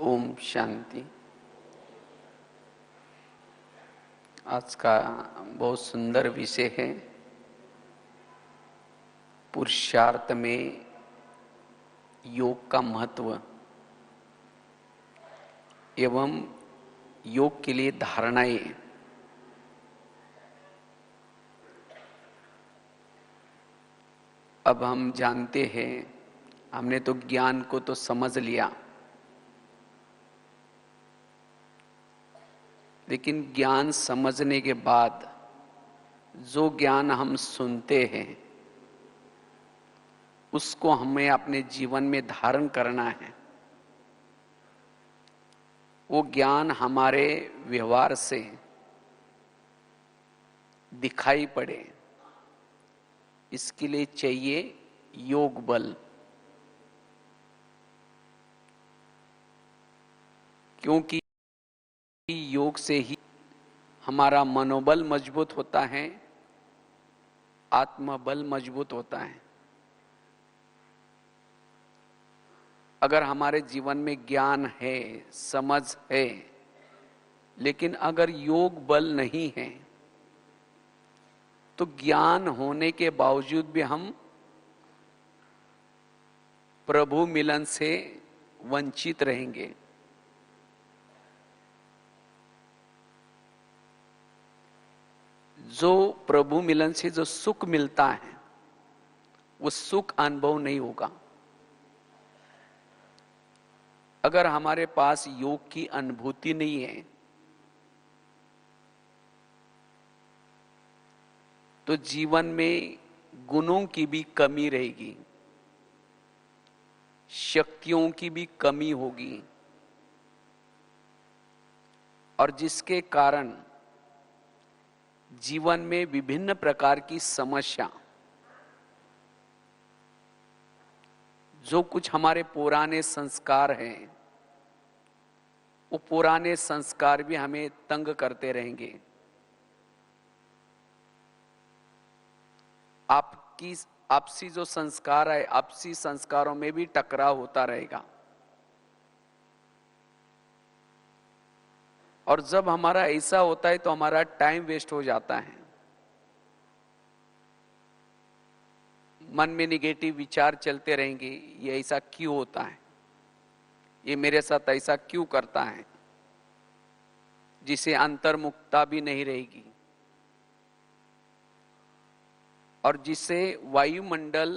ओम शांति। आज का बहुत सुंदर विषय है पुरुषार्थ में योग का महत्व एवं योग के लिए धारणाएं। अब हम जानते हैं, हमने तो ज्ञान को तो समझ लिया, लेकिन ज्ञान समझने के बाद जो ज्ञान हम सुनते हैं उसको हमें अपने जीवन में धारण करना है। वो ज्ञान हमारे व्यवहार से दिखाई पड़े, इसके लिए चाहिए योग बल। क्योंकि योग से ही हमारा मनोबल मजबूत होता है, आत्मबल मजबूत होता है। अगर हमारे जीवन में ज्ञान है, समझ है, लेकिन अगर योग बल नहीं है तो ज्ञान होने के बावजूद भी हम प्रभु मिलन से वंचित रहेंगे। जो प्रभु मिलन से जो सुख मिलता है वो सुख अनुभव नहीं होगा। अगर हमारे पास योग की अनुभूति नहीं है तो जीवन में गुणों की भी कमी रहेगी, शक्तियों की भी कमी होगी, और जिसके कारण जीवन में विभिन्न प्रकार की समस्या, जो कुछ हमारे पुराने संस्कार हैं वो पुराने संस्कार भी हमें तंग करते रहेंगे। आपसी जो संस्कार है, आपसी संस्कारों में भी टकराव होता रहेगा। और जब हमारा ऐसा होता है तो हमारा टाइम वेस्ट हो जाता है। मन में निगेटिव विचार चलते रहेंगे, ये ऐसा क्यों होता है, ये मेरे साथ ऐसा क्यों करता है, जिसे अंतर्मुखता भी नहीं रहेगी, और जिसे वायुमंडल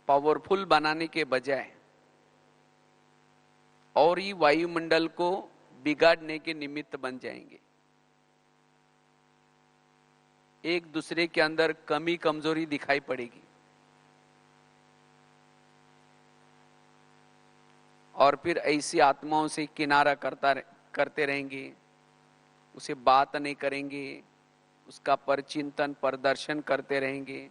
पावरफुल बनाने के बजाय और ही वायुमंडल को बिगाड़ने के निमित्त बन जाएंगे। एक दूसरे के अंदर कमी कमजोरी दिखाई पड़ेगी और फिर ऐसी आत्माओं से किनारा करते रहेंगे, उसे बात नहीं करेंगे, उसका परचिंतन प्रदर्शन करते रहेंगे।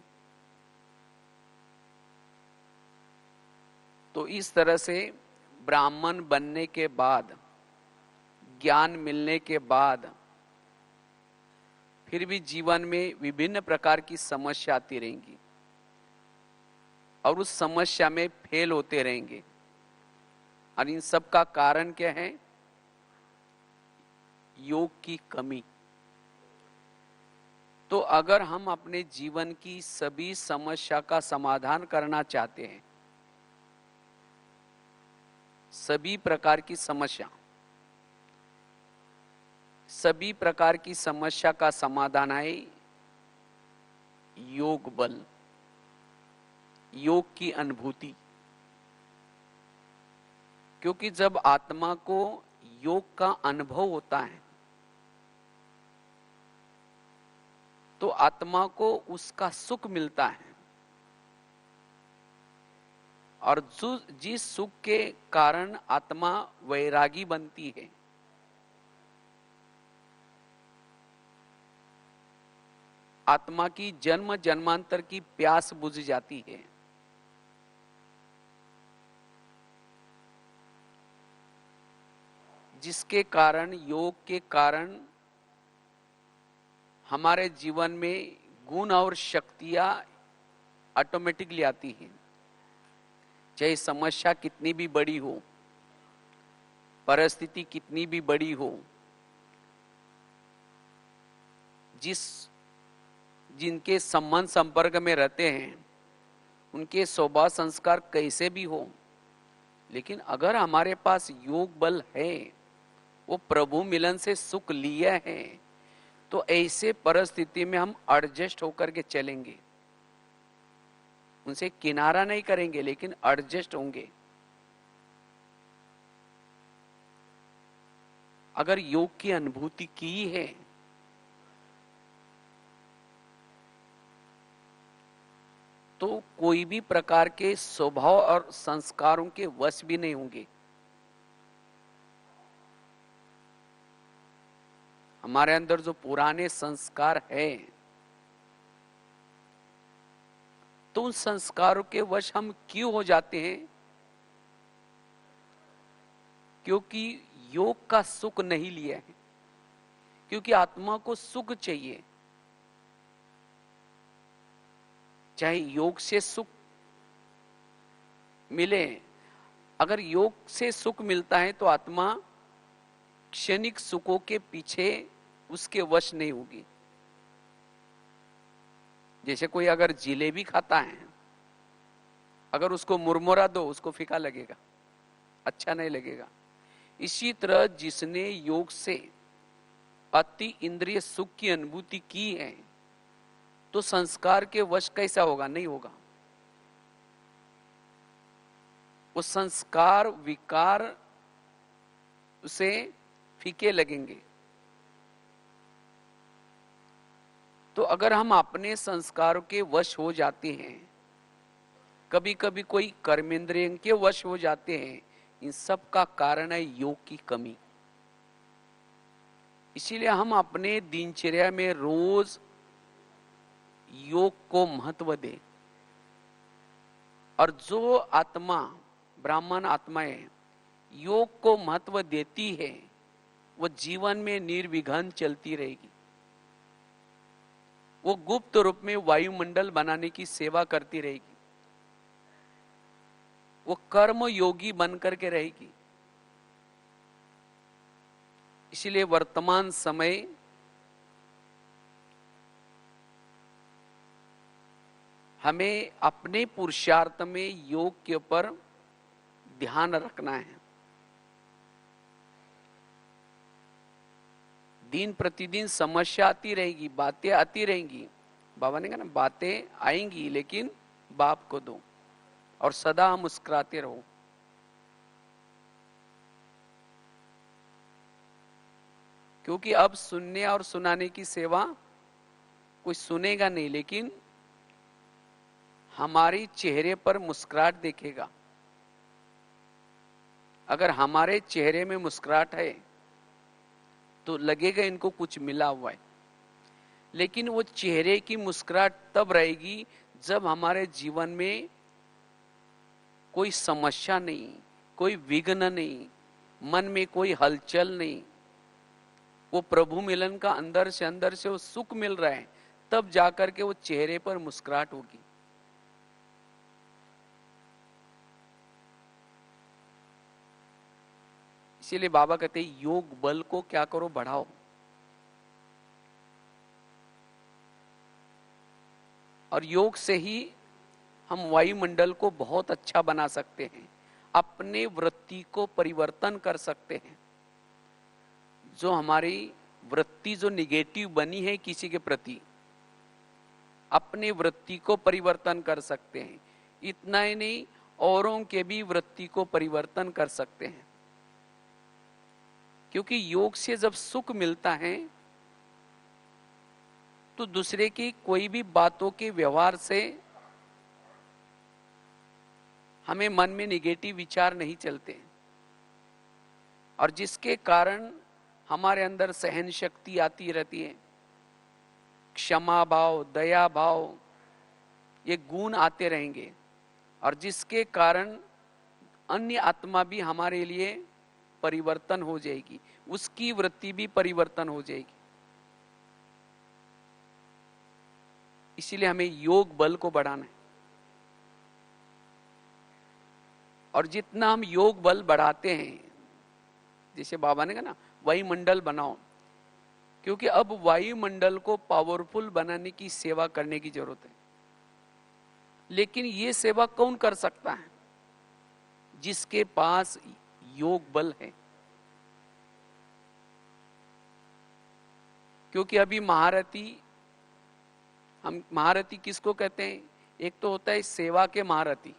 तो इस तरह से ब्राह्मण बनने के बाद, ज्ञान मिलने के बाद फिर भी जीवन में विभिन्न प्रकार की समस्या आती रहेंगी और उस समस्या में फेल होते रहेंगे। और इन सब का कारण क्या है? योग की कमी। तो अगर हम अपने जीवन की सभी समस्या का समाधान करना चाहते हैं, सभी प्रकार की समस्या, सभी प्रकार की समस्या का समाधान है योग बल, योग की अनुभूति। क्योंकि जब आत्मा को योग का अनुभव होता है तो आत्मा को उसका सुख मिलता है, और जिस सुख के कारण आत्मा वैरागी बनती है, आत्मा की जन्म जन्मांतर की प्यास बुझ जाती है, जिसके कारण, योग के कारण हमारे जीवन में गुण और शक्तियां ऑटोमेटिकली आती हैं। चाहे समस्या कितनी भी बड़ी हो, परिस्थिति कितनी भी बड़ी हो, जिनके संबंध संपर्क में रहते हैं, उनके स्वभाव संस्कार कैसे भी हो, लेकिन अगर हमारे पास योग बल है, वो प्रभु मिलन से सुख लिया है, तो ऐसे परिस्थिति में हम एडजस्ट होकर के चलेंगे, उनसे किनारा नहीं करेंगे लेकिन एडजस्ट होंगे। अगर योग की अनुभूति की है तो कोई भी प्रकार के स्वभाव और संस्कारों के वश भी नहीं होंगे। हमारे अंदर जो पुराने संस्कार है, तो उन संस्कारों के वश हम क्यों हो जाते हैं? क्योंकि योग का सुख नहीं लिया है, क्योंकि आत्मा को सुख चाहिए। चाहे योग से सुख मिले, अगर योग से सुख मिलता है तो आत्मा क्षणिक सुखों के पीछे उसके वश नहीं होगी। जैसे कोई अगर जिलेबी खाता है, अगर उसको मुरमुरा दो उसको फीका लगेगा, अच्छा नहीं लगेगा। इसी तरह जिसने योग से अति इंद्रिय सुख की अनुभूति की है, तो संस्कार के वश कैसा होगा? नहीं होगा। वो संस्कार विकार उसे फीके लगेंगे। तो अगर हम अपने संस्कारों के वश हो जाते हैं, कभी कभी कोई कर्मेंद्रिय के वश हो जाते हैं, इन सब का कारण है योग की कमी। इसीलिए हम अपने दिनचर्या में रोज योग को महत्व दें। और जो आत्मा, ब्राह्मण आत्माएं योग को महत्व देती है, वो जीवन में निर्विघ्न चलती रहेगी। वो गुप्त रूप में वायुमंडल बनाने की सेवा करती रहेगी। वो कर्म योगी बन करके रहेगी। इसलिए वर्तमान समय हमें अपने पुरुषार्थ में योग के ऊपर ध्यान रखना है। दिन प्रतिदिन समस्या आती रहेगी, बातें आती रहेंगी। बाबा ने कहा ना, बातें आएंगी लेकिन बाप को दो और सदा मुस्कुराते रहो। क्योंकि अब सुनने और सुनाने की सेवा कोई सुनेगा नहीं, लेकिन हमारी चेहरे पर मुस्कुराहट देखेगा। अगर हमारे चेहरे में मुस्कुराहट है तो लगेगा इनको कुछ मिला हुआ है। लेकिन वो चेहरे की मुस्कुराहट तब रहेगी जब हमारे जीवन में कोई समस्या नहीं, कोई विघ्न नहीं, मन में कोई हलचल नहीं, वो प्रभु मिलन का अंदर से वो सुख मिल रहा है, तब जाकर के वो चेहरे पर मुस्कुराहट होगी। इसीलिए बाबा कहते हैं योग बल को क्या करो, बढ़ाओ। और योग से ही हम वायुमंडल को बहुत अच्छा बना सकते हैं, अपने वृत्ति को परिवर्तन कर सकते हैं। जो हमारी वृत्ति जो निगेटिव बनी है किसी के प्रति, अपने वृत्ति को परिवर्तन कर सकते हैं। इतना ही नहीं, औरों के भी वृत्ति को परिवर्तन कर सकते हैं। क्योंकि योग से जब सुख मिलता है तो दूसरे की कोई भी बातों के व्यवहार से हमें मन में निगेटिव विचार नहीं चलते, और जिसके कारण हमारे अंदर सहन शक्ति आती रहती है, क्षमा भाव, दया भाव, ये गुण आते रहेंगे, और जिसके कारण अन्य आत्मा भी हमारे लिए परिवर्तन हो जाएगी, उसकी वृत्ति भी परिवर्तन हो जाएगी। इसीलिए हमें योग बल को बढ़ाना है। और जितना हम योग बल बढ़ाते हैं, जैसे बाबा ने कहा ना, वायुमंडल बनाओ, क्योंकि अब वायुमंडल को पावरफुल बनाने की सेवा करने की जरूरत है। लेकिन ये सेवा कौन कर सकता है? जिसके पास योग बल है। क्योंकि अभी महारथी, हम महारथी किसको कहते हैं? एक तो होता है सेवा के महारथी,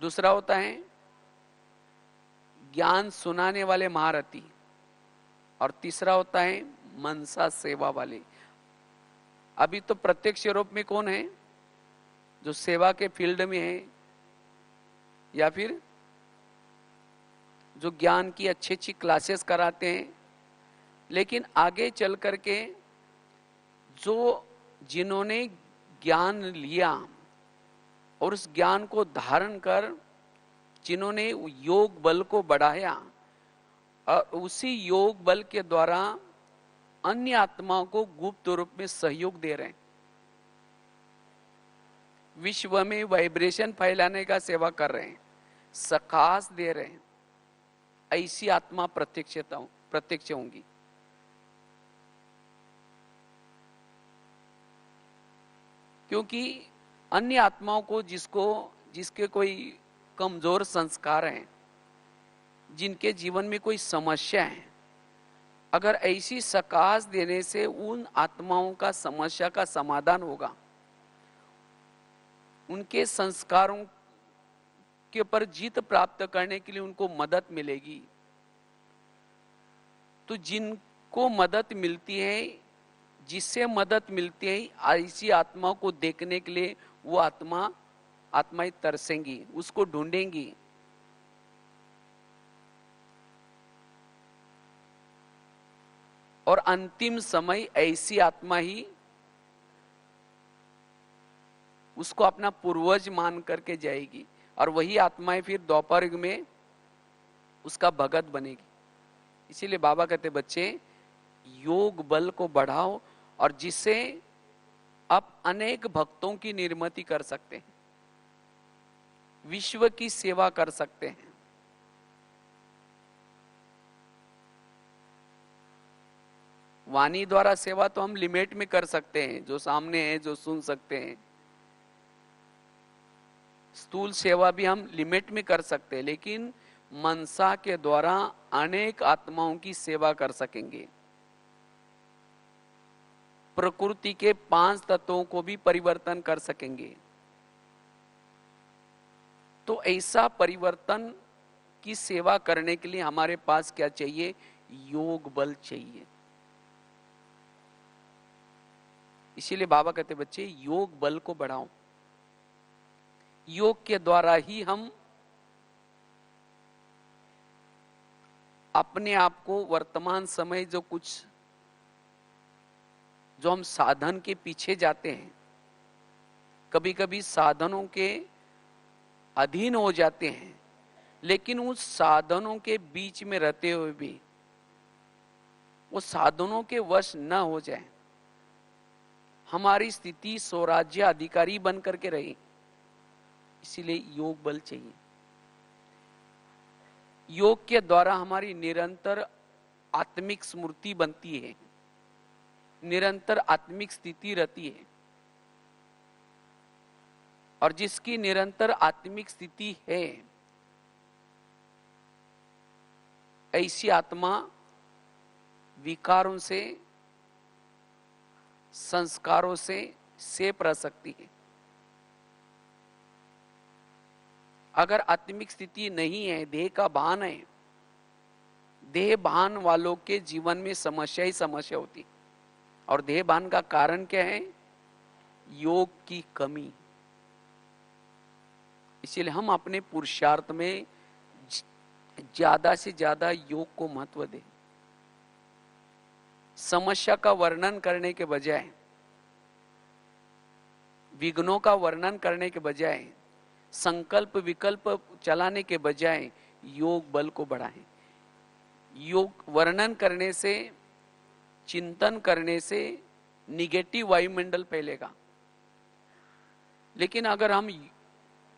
दूसरा होता है ज्ञान सुनाने वाले महारथी, और तीसरा होता है मनसा सेवा वाले। अभी तो प्रत्यक्ष रूप में कौन है? जो सेवा के फील्ड में है, या फिर जो ज्ञान की अच्छी अच्छी क्लासेस कराते हैं। लेकिन आगे चल करके जो जिन्होंने ज्ञान लिया और उस ज्ञान को धारण कर जिन्होंने योग बल को बढ़ाया, और उसी योग बल के द्वारा अन्य आत्माओं को गुप्त रूप में सहयोग दे रहे हैं, विश्व में वाइब्रेशन फैलाने का सेवा कर रहे हैं, सकाश दे रहे हैं, ऐसी आत्मा प्रत्यक्ष होंगी। क्योंकि अन्य आत्माओं को जिसके कोई कमजोर संस्कार हैं, जिनके जीवन में कोई समस्या है, अगर ऐसी सकाश देने से उन आत्माओं का समस्या का समाधान होगा, उनके संस्कारों के ऊपर जीत प्राप्त करने के लिए उनको मदद मिलेगी। तो जिनको मदद मिलती है, जिससे मदद मिलती है, ऐसी आत्माओं को देखने के लिए वो आत्माएं तरसेंगी, उसको ढूंढेंगी। और अंतिम समय ऐसी आत्मा ही उसको अपना पूर्वज मान करके जाएगी, और वही आत्माएं फिर द्वापर युग में उसका भगत बनेगी। इसीलिए बाबा कहते बच्चे योग बल को बढ़ाओ, और जिससे आप अनेक भक्तों की निर्मिति कर सकते हैं, विश्व की सेवा कर सकते हैं। वाणी द्वारा सेवा तो हम लिमिट में कर सकते हैं, जो सामने है, जो सुन सकते हैं। स्थूल सेवा भी हम लिमिट में कर सकते हैं, लेकिन मनसा के द्वारा अनेक आत्माओं की सेवा कर सकेंगे। प्रकृति के 5 तत्वों को भी परिवर्तन कर सकेंगे। तो ऐसा परिवर्तन की सेवा करने के लिए हमारे पास क्या चाहिए? योग बल चाहिए। इसीलिए बाबा कहते बच्चे योग बल को बढ़ाओ। योग के द्वारा ही हम अपने आप को वर्तमान समय जो हम साधन के पीछे जाते हैं, कभी कभी साधनों के अधीन हो जाते हैं, लेकिन उस साधनों के बीच में रहते हुए भी वो साधनों के वश न हो जाए, हमारी स्थिति स्वराज्य अधिकारी बन करके रहे। इसीलिए योग बल चाहिए। योग के द्वारा हमारी निरंतर आत्मिक स्मृति बनती है, निरंतर आत्मिक स्थिति रहती है, और जिसकी निरंतर आत्मिक स्थिति है, ऐसी आत्मा विकारों से, संस्कारों से सेप रह सकती है। अगर आत्मिक स्थिति नहीं है, देह का भान है, देह भान वालों के जीवन में समस्या ही समस्या होती। और देह भान का कारण क्या है? योग की कमी। इसीलिए हम अपने पुरुषार्थ में ज्यादा से ज्यादा योग को महत्व दें। समस्या का वर्णन करने के बजाय, विघ्नों का वर्णन करने के बजाय, संकल्प विकल्प चलाने के बजाय योग बल को बढ़ाएं। योग वर्णन करने से, चिंतन करने से निगेटिव वायुमंडल फैलेगा। लेकिन अगर हम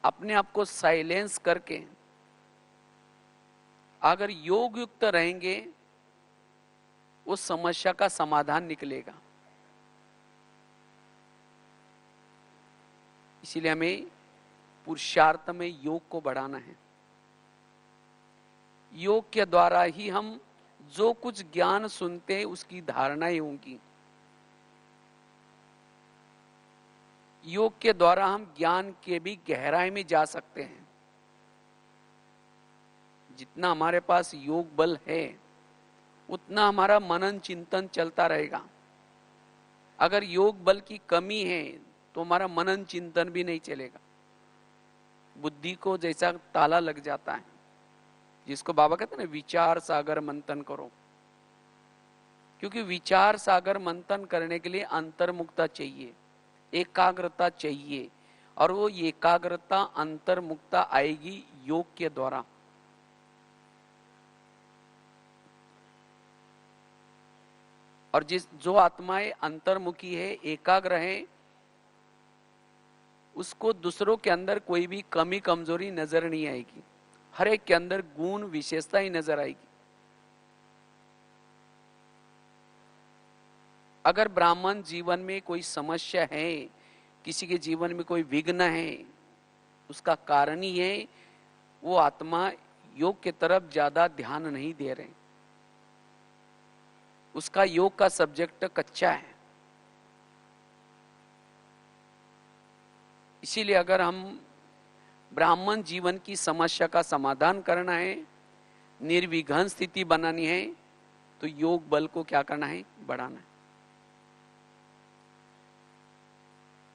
अपने आप को साइलेंस करके अगर योग युक्त रहेंगे उस समस्या का समाधान निकलेगा। इसीलिए हमें पुरुषार्थ में योग को बढ़ाना है। योग के द्वारा ही हम जो कुछ ज्ञान सुनते हैं उसकी धारणाएं होंगी। योग के द्वारा हम ज्ञान के भी गहराई में जा सकते हैं। जितना हमारे पास योग बल है उतना हमारा मनन चिंतन चलता रहेगा। अगर योग बल की कमी है तो हमारा मनन चिंतन भी नहीं चलेगा। बुद्धि को जैसा ताला लग जाता है, जिसको बाबा कहते हैं ना, विचार सागर मंथन करो। क्योंकि विचार सागर मंथन करने के लिए अंतर्मुखता चाहिए, एकाग्रता चाहिए, और वो एकाग्रता अंतर्मुखता आएगी योग के द्वारा। और जो आत्माएं अंतर्मुखी है, एकाग्र है, उसको दूसरों के अंदर कोई भी कमी कमजोरी नजर नहीं आएगी। हर एक के अंदर गुण विशेषता ही नजर आएगी। अगर ब्राह्मण जीवन में कोई समस्या है, किसी के जीवन में कोई विघ्न है, उसका कारण ही है वो आत्मा योग के तरफ ज्यादा ध्यान नहीं दे रहे। उसका योग का सब्जेक्ट कच्चा है। इसीलिए अगर हम ब्राह्मण जीवन की समस्या का समाधान करना है, निर्विघ्न स्थिति बनानी है, तो योग बल को क्या करना है? बढ़ाना है।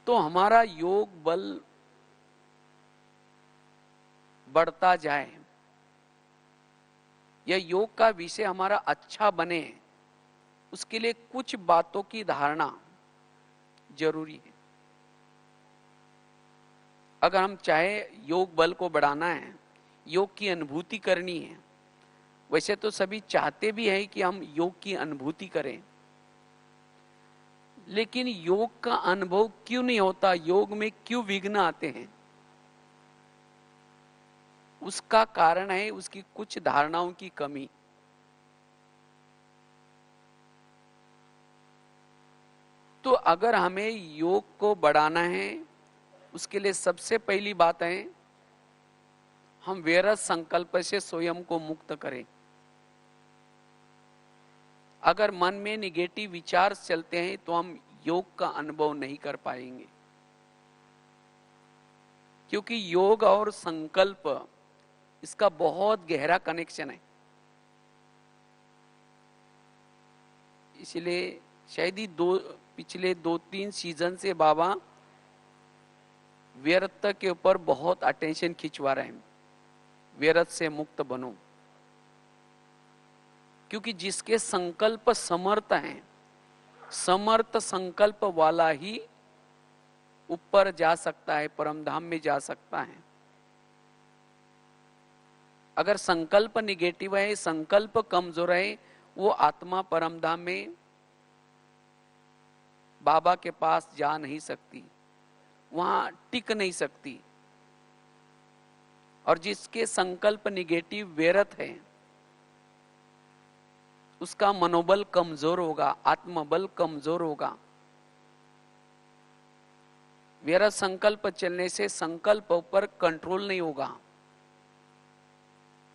तो हमारा योग बल बढ़ता जाए, यह योग का विषय हमारा अच्छा बने, उसके लिए कुछ बातों की धारणा जरूरी है। अगर हम चाहे योग बल को बढ़ाना है, योग की अनुभूति करनी है, वैसे तो सभी चाहते भी हैं कि हम योग की अनुभूति करें, लेकिन योग का अनुभव क्यों नहीं होता? योग में क्यों विघ्न आते हैं? उसका कारण है उसकी कुछ धारणाओं की कमी। तो अगर हमें योग को बढ़ाना है, उसके लिए सबसे पहली बात है हम व्यर्थ संकल्प से स्वयं को मुक्त करें। अगर मन में निगेटिव विचार चलते हैं तो हम योग का अनुभव नहीं कर पाएंगे, क्योंकि योग और संकल्प इसका बहुत गहरा कनेक्शन है। इसलिए शायद ही पिछले 2-3 सीजन से बाबा व्यर्थ के ऊपर बहुत अटेंशन खिंचवा रहे हैं। व्यर्थ से मुक्त बनो, क्योंकि जिसके संकल्प समर्थ हैं, समर्थ संकल्प वाला ही ऊपर जा सकता है, परमधाम में जा सकता है। अगर संकल्प निगेटिव है, संकल्प कमजोर है, वो आत्मा परमधाम में बाबा के पास जा नहीं सकती, वहां टिक नहीं सकती। और जिसके संकल्प निगेटिव व्यर्थ है, उसका मनोबल कमजोर होगा, आत्मबल कमजोर होगा। व्यर्थ संकल्प चलने से संकल्प पर कंट्रोल नहीं होगा,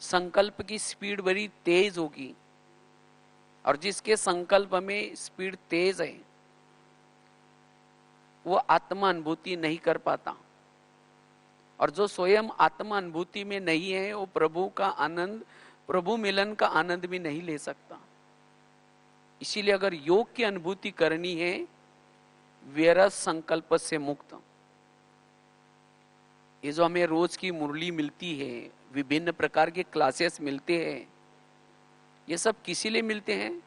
संकल्प की स्पीड बड़ी तेज होगी। और जिसके संकल्प में स्पीड तेज है वो आत्मा अनुभूति नहीं कर पाता, और जो स्वयं आत्मा अनुभूति में नहीं है वो प्रभु का आनंद, प्रभु मिलन का आनंद भी नहीं ले सकता। इसीलिए अगर योग की अनुभूति करनी है, व्यर्थ संकल्प से मुक्त। ये जो हमें रोज की मुरली मिलती है, विभिन्न प्रकार के क्लासेस मिलते हैं, ये सब किसी लिए मिलते हैं?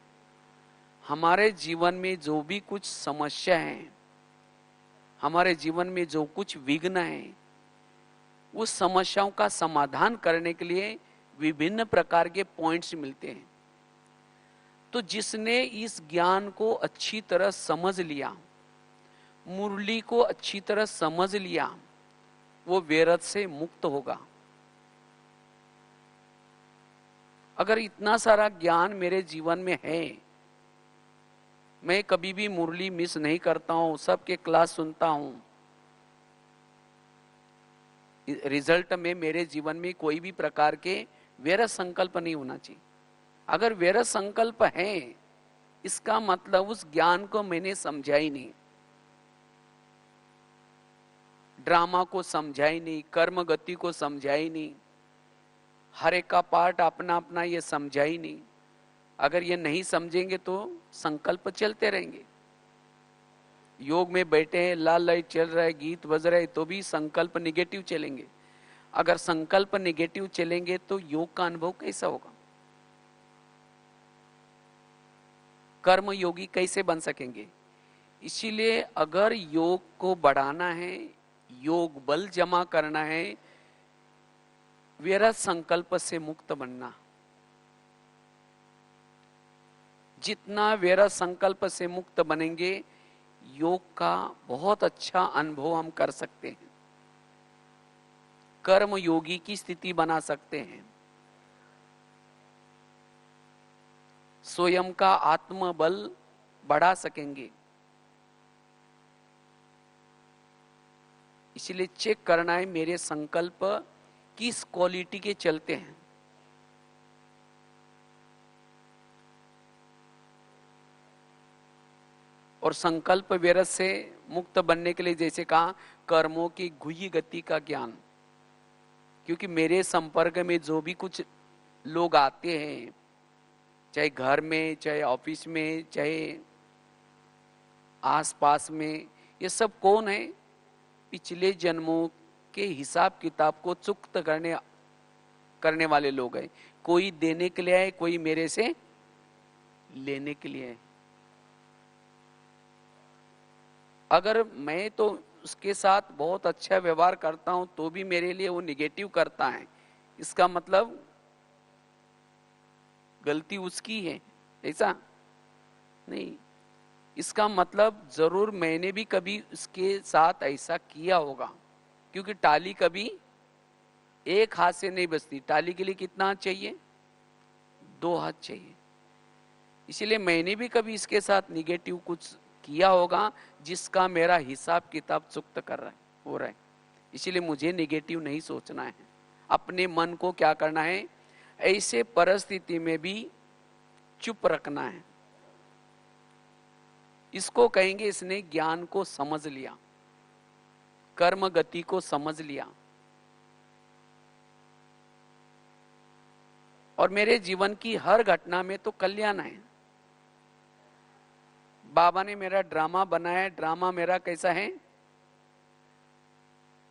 हमारे जीवन में जो भी कुछ समस्या है, हमारे जीवन में जो कुछ विघ्न है, उस समस्याओं का समाधान करने के लिए विभिन्न प्रकार के पॉइंट्स मिलते हैं। तो जिसने इस ज्ञान को अच्छी तरह समझ लिया, मुरली को अच्छी तरह समझ लिया, वो व्यर्थ से मुक्त होगा। अगर इतना सारा ज्ञान मेरे जीवन में है, मैं कभी भी मुरली मिस नहीं करता हूं, सबके क्लास सुनता हूं, रिजल्ट में मेरे जीवन में कोई भी प्रकार के व्यर्थ संकल्प नहीं होना चाहिए। अगर व्यर्थ संकल्प है, इसका मतलब उस ज्ञान को मैंने समझा ही नहीं, ड्रामा को समझा ही नहीं, कर्म गति को समझा ही नहीं, हर एक का पार्ट अपना अपना ये समझा ही नहीं। अगर ये नहीं समझेंगे तो संकल्प चलते रहेंगे। योग में बैठे हैं, लाल लाइट चल रहा है, गीत बज रहा है, तो भी संकल्प निगेटिव चलेंगे। अगर संकल्प निगेटिव चलेंगे तो योग का अनुभव कैसा होगा? कर्म योगी कैसे बन सकेंगे? इसीलिए अगर योग को बढ़ाना है, योग बल जमा करना है, व्यर्थ संकल्प से मुक्त बनना, जितना व्यर्थ संकल्प से मुक्त बनेंगे, योग का बहुत अच्छा अनुभव हम कर सकते हैं, कर्म योगी की स्थिति बना सकते हैं, स्वयं का आत्मबल बढ़ा सकेंगे। इसलिए चेक करना है मेरे संकल्प किस क्वालिटी के चलते हैं। और संकल्प व्यर्थ से मुक्त बनने के लिए जैसे कहा, कर्मों की गुह्य गति का ज्ञान, क्योंकि मेरे संपर्क में जो भी कुछ लोग आते हैं, चाहे घर में, चाहे ऑफिस में, चाहे आसपास में, ये सब कौन है? पिछले जन्मों के हिसाब किताब को चुक्त करने वाले लोग हैं। कोई देने के लिए है, कोई मेरे से लेने के लिए है। अगर मैं तो उसके साथ बहुत अच्छा व्यवहार करता हूं तो भी मेरे लिए वो निगेटिव करता है, इसका मतलब गलती उसकी है, ऐसा नहीं। इसका मतलब जरूर मैंने भी कभी उसके साथ ऐसा किया होगा, क्योंकि टाली कभी एक हाथ से नहीं बजती, टाली के लिए कितना हाथ चाहिए? 2 हाथ चाहिए। इसलिए मैंने भी कभी इसके साथ निगेटिव कुछ किया होगा, जिसका मेरा हिसाब किताब चुक्त कर रहा है, हो रहा है। इसलिए मुझे निगेटिव नहीं सोचना है। अपने मन को क्या करना है? ऐसे परिस्थिति में भी चुप रखना है। इसको कहेंगे इसने ज्ञान को समझ लिया, कर्म गति को समझ लिया। और मेरे जीवन की हर घटना में तो कल्याण है। बाबा ने मेरा ड्रामा बनाया, ड्रामा मेरा कैसा है?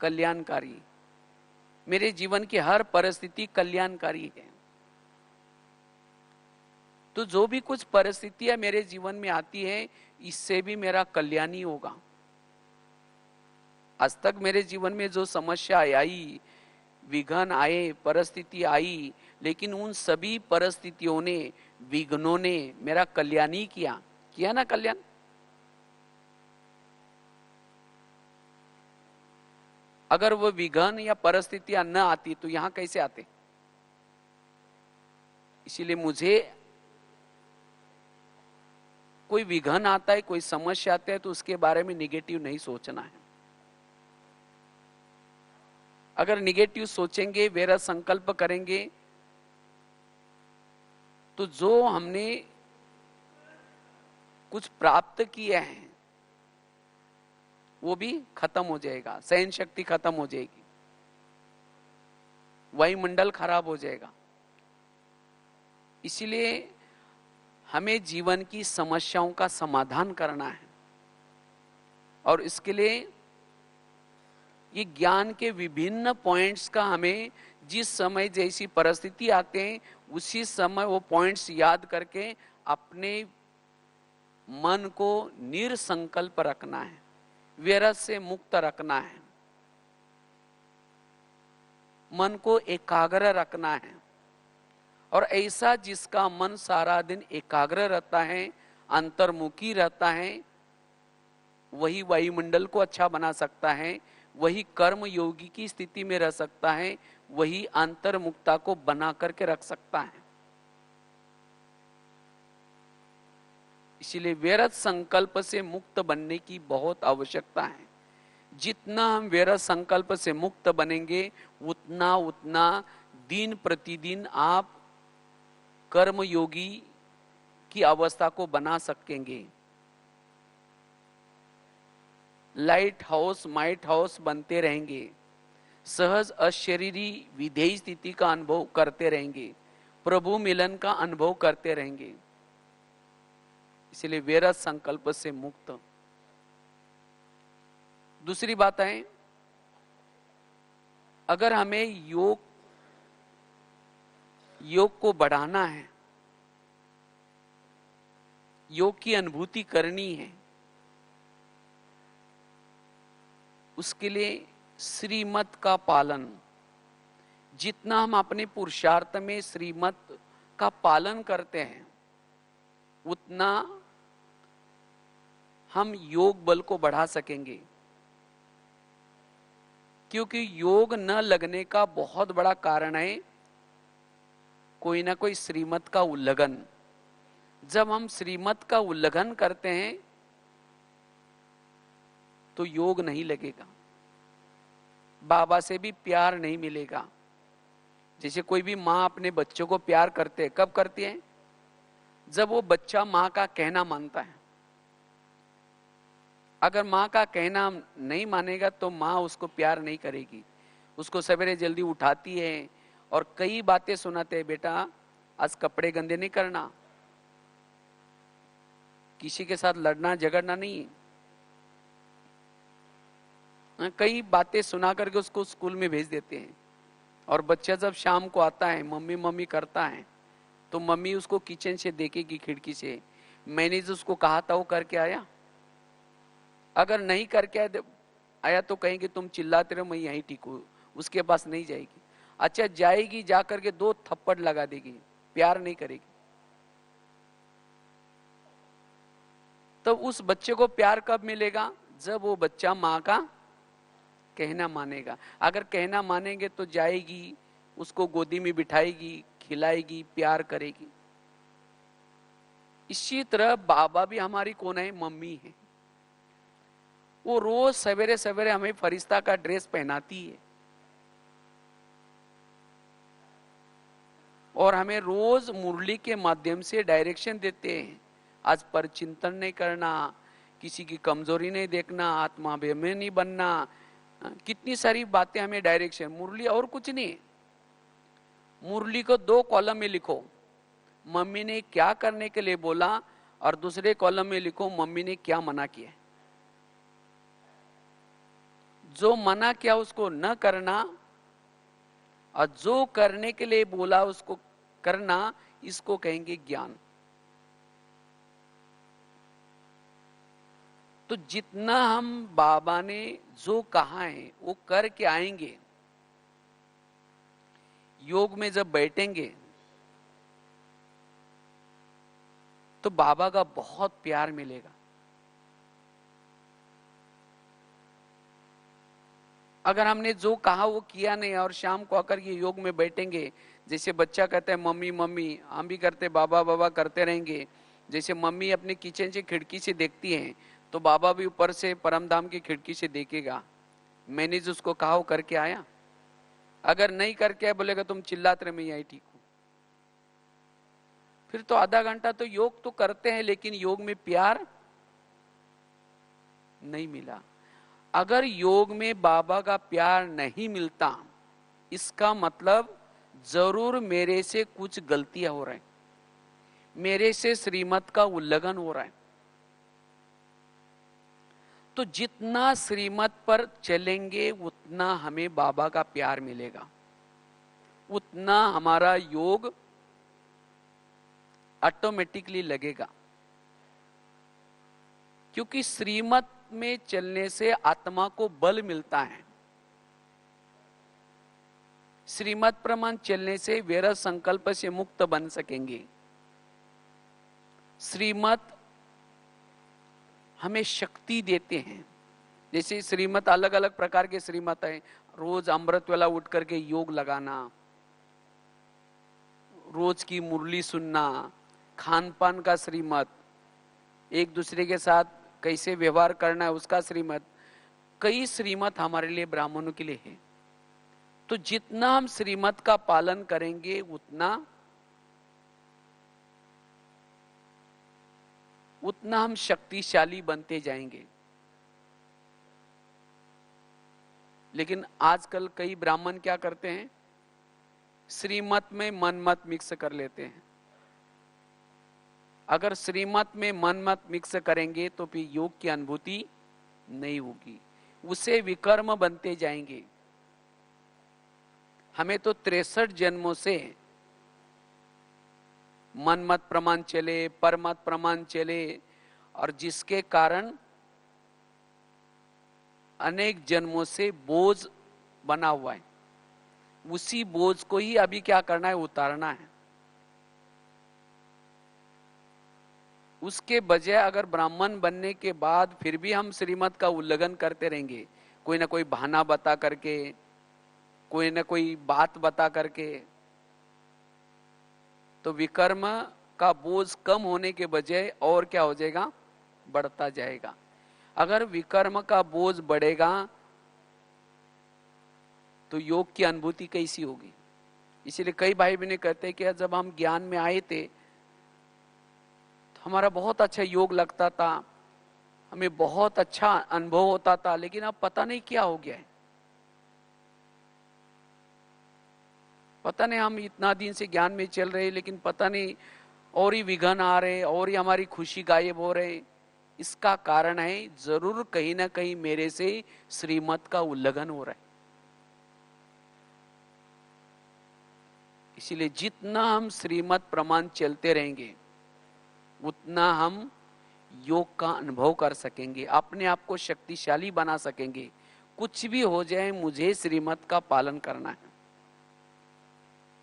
कल्याणकारी। मेरे जीवन की हर परिस्थिति कल्याणकारी है। तो जो भी कुछ परिस्थितियां मेरे जीवन में आती है, इससे भी मेरा कल्याण ही होगा। आज तक मेरे जीवन में जो समस्या आई, विघ्न आए, परिस्थिति आई, लेकिन उन सभी परिस्थितियों ने, विघ्नों ने मेरा कल्याण ही किया ना कल्याण। अगर वो विघ्न या परिस्थितियां न आती तो यहां कैसे आते? इसीलिए मुझे कोई विघ्न आता है, कोई समस्या आता है, तो उसके बारे में निगेटिव नहीं सोचना है। अगर निगेटिव सोचेंगे, व्यर्थ संकल्प करेंगे, तो जो हमने कुछ प्राप्त किया है वो भी खत्म हो जाएगा, सहन शक्ति खत्म हो जाएगी, वायुमंडल खराब हो जाएगा। इसलिए हमें जीवन की समस्याओं का समाधान करना है, और इसके लिए ये ज्ञान के विभिन्न पॉइंट्स का हमें जिस समय जैसी परिस्थिति आते हैं, उसी समय वो पॉइंट्स याद करके अपने मन को निरसंकल्प रखना है, व्यर्थ से मुक्त रखना है, मन को एकाग्र रखना है। और ऐसा जिसका मन सारा दिन एकाग्र रहता है, अंतर्मुखी रहता है, वही वायुमंडल को अच्छा बना सकता है, वही कर्म योगी की स्थिति में रह सकता है, वही अंतर्मुक्ता को बना करके रख सकता है। इसलिए व्यर्थ संकल्प से मुक्त बनने की बहुत आवश्यकता है। जितना हम व्यर्थ संकल्प से मुक्त बनेंगे, उतना उतना दिन प्रतिदिन आप कर्मयोगी की अवस्था को बना सकेंगे। लाइट हाउस माइट हाउस बनते रहेंगे, सहज अशरीरी विधेय स्थिति का अनुभव करते रहेंगे, प्रभु मिलन का अनुभव करते रहेंगे। इसलिए व्यर्थ संकल्प से मुक्त। दूसरी बात है, अगर हमें योग को बढ़ाना है, योग की अनुभूति करनी है, उसके लिए श्रीमत का पालन, जितना हम अपने पुरुषार्थ में श्रीमत का पालन करते हैं, उतना हम योग बल को बढ़ा सकेंगे। क्योंकि योग न लगने का बहुत बड़ा कारण है कोई ना कोई श्रीमत का उल्लंघन। जब हम श्रीमत का उल्लंघन करते हैं तो योग नहीं लगेगा, बाबा से भी प्यार नहीं मिलेगा। जैसे कोई भी माँ अपने बच्चों को प्यार करते है, कब करती है? जब वो बच्चा माँ का कहना मानता है। अगर माँ का कहना नहीं मानेगा तो माँ उसको प्यार नहीं करेगी। उसको सवेरे जल्दी उठाती है और कई बातें सुनाते हैं, बेटा आज कपड़े गंदे नहीं करना, किसी के साथ लड़ना झगड़ना नहीं। कई बातें सुना करके उसको स्कूल में भेज देते हैं। और बच्चा जब शाम को आता है, मम्मी मम्मी करता है, तो मम्मी उसको किचन से देखेगी खिड़की से, मैंने जो उसको कहा था वो करके आया? अगर नहीं करके आया तो कहेंगे तुम चिल्लाते रहो, मैं यहीं ठीक हूँ, उसके पास नहीं जाएगी। अच्छा जाएगी, जा करके 2 थप्पड़ लगा देगी, प्यार नहीं करेगी। तो उस बच्चे को प्यार कब मिलेगा? जब वो बच्चा माँ का कहना मानेगा। अगर कहना मानेंगे तो जाएगी, उसको गोदी में बिठाएगी, खिलाएगी, प्यार करेगी। इसी तरह बाबा भी हमारी कौन है? मम्मी है। वो रोज सवेरे सवेरे हमें फरिश्ता का ड्रेस पहनाती है और हमें रोज मुरली के माध्यम से डायरेक्शन देते हैं। आज पर चिंतन नहीं करना, किसी की कमजोरी नहीं देखना, आत्मा में नहीं बनना, कितनी सारी बातें हमें डायरेक्शन। मुरली और कुछ नहीं, मुरली को 2 कॉलम में लिखो, मम्मी ने क्या करने के लिए बोला, और दूसरे कॉलम में लिखो मम्मी ने क्या मना किया। जो मना किया उसको न करना और जो करने के लिए बोला उसको करना, इसको कहेंगे ज्ञान। तो जितना हम बाबा ने जो कहा है वो करके आएंगे, योग में जब बैठेंगे तो बाबा का बहुत प्यार मिलेगा। अगर हमने जो कहा वो किया नहीं और शाम को आकर ये योग में बैठेंगे, जैसे बच्चा कहता है मम्मी मम्मी, हम भी करते बाबा बाबा करते रहेंगे। जैसे मम्मी अपने किचन से खिड़की से देखती हैं तो बाबा भी ऊपर से परमधाम की खिड़की से देखेगा, मैंने जो उसको कहा वो करके आया। अगर नहीं करके आया बोलेगा तुम चिल्लाते रहे, मैं यही ठीक हूं। फिर तो आधा घंटा तो योग तो करते हैं लेकिन योग में प्यार नहीं मिला। अगर योग में बाबा का प्यार नहीं मिलता, इसका मतलब जरूर मेरे से कुछ गलतियां हो रही, मेरे से श्रीमत का उल्लंघन हो रहा है। तो जितना श्रीमत पर चलेंगे उतना हमें बाबा का प्यार मिलेगा, उतना हमारा योग ऑटोमेटिकली लगेगा। क्योंकि श्रीमत में चलने से आत्मा को बल मिलता है, श्रीमत प्रमाण चलने से व्यर्थ संकल्प से मुक्त बन सकेंगे। श्रीमत हमें शक्ति देते हैं। जैसे श्रीमत अलग अलग प्रकार के श्रीमत है, रोज अमृत वेला उठ करके योग लगाना, रोज की मुरली सुनना, खान पान का श्रीमत, एक दूसरे के साथ कैसे व्यवहार करना है उसका श्रीमत, कई श्रीमत हमारे लिए ब्राह्मणों के लिए है। तो जितना हम श्रीमत का पालन करेंगे उतना हम शक्तिशाली बनते जाएंगे। लेकिन आजकल कई ब्राह्मण क्या करते हैं, श्रीमत में मनमत मिक्स कर लेते हैं। अगर श्रीमत में मनमत मिक्स करेंगे तो फिर योग की अनुभूति नहीं होगी, उसे विकर्म बनते जाएंगे। हमें तो 63 जन्मों से मनमत प्रमाण चले, परमत प्रमाण चले, और जिसके कारण अनेक जन्मों से बोझ बना हुआ है। उसी बोझ को ही अभी क्या करना है, उतारना है। उसके बजाय अगर ब्राह्मण बनने के बाद फिर भी हम श्रीमत का उल्लंघन करते रहेंगे, कोई ना कोई बहाना बता करके, कोई ना कोई बात बता करके, तो विकर्म का बोझ कम होने के बजाय और क्या हो जाएगा, बढ़ता जाएगा। अगर विकर्म का बोझ बढ़ेगा तो योग की अनुभूति कैसी होगी। इसीलिए कई भाई बहनें कहते हैं कि जब हम ज्ञान में आए थे तो हमारा बहुत अच्छा योग लगता था, हमें बहुत अच्छा अनुभव होता था, लेकिन अब पता नहीं क्या हो गया है। पता नहीं, हम इतना दिन से ज्ञान में चल रहे लेकिन पता नहीं और ही विघ्न आ रहे, और ही हमारी खुशी गायब हो रहे। इसका कारण है जरूर कहीं ना कहीं मेरे से श्रीमत का उल्लंघन हो रहा है। इसीलिए जितना हम श्रीमत प्रमाण चलते रहेंगे उतना हम योग का अनुभव कर सकेंगे, अपने आप को शक्तिशाली बना सकेंगे। कुछ भी हो जाए मुझे श्रीमत का पालन करना है।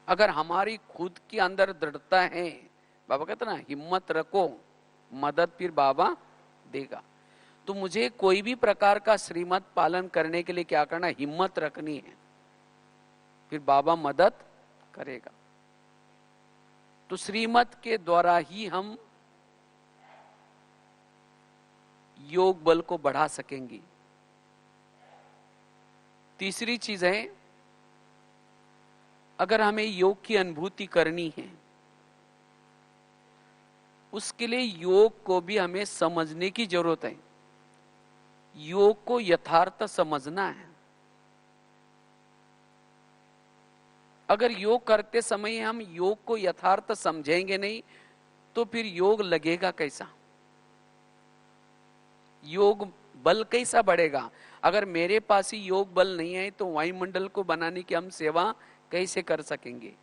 अगर हमारी खुद के अंदर दृढ़ता है, बाबा कहते ना, हिम्मत रखो मदद फिर बाबा देगा। तो मुझे कोई भी प्रकार का श्रीमत पालन करने के लिए क्या करना है, हिम्मत रखनी है, फिर बाबा मदद करेगा। तो श्रीमत के द्वारा ही हम योग बल को बढ़ा सकेंगे। तीसरी चीज है, अगर हमें योग की अनुभूति करनी है उसके लिए योग को भी हमें समझने की जरूरत है। योग को यथार्थ समझना है। अगर योग करते समय हम योग को यथार्थ समझेंगे नहीं तो फिर योग लगेगा कैसा, योग बल कैसा बढ़ेगा। अगर मेरे पास ही योग बल नहीं है तो वायुमंडल को बनाने की हम सेवा कैसे कर सकेंगे।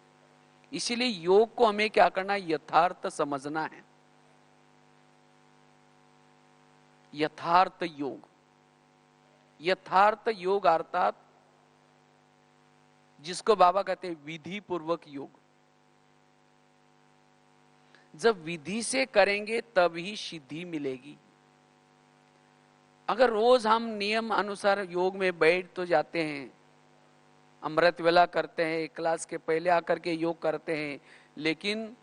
इसीलिए योग को हमें क्या करना है, यथार्थ समझना है। यथार्थ योग, यथार्थ योग अर्थात जिसको बाबा कहते हैं विधि पूर्वक योग। जब विधि से करेंगे तब ही सिद्धि मिलेगी। अगर रोज हम नियम अनुसार योग में बैठ तो जाते हैं, अमृत वेला करते हैं, क्लास के पहले आकर के योग करते हैं, लेकिन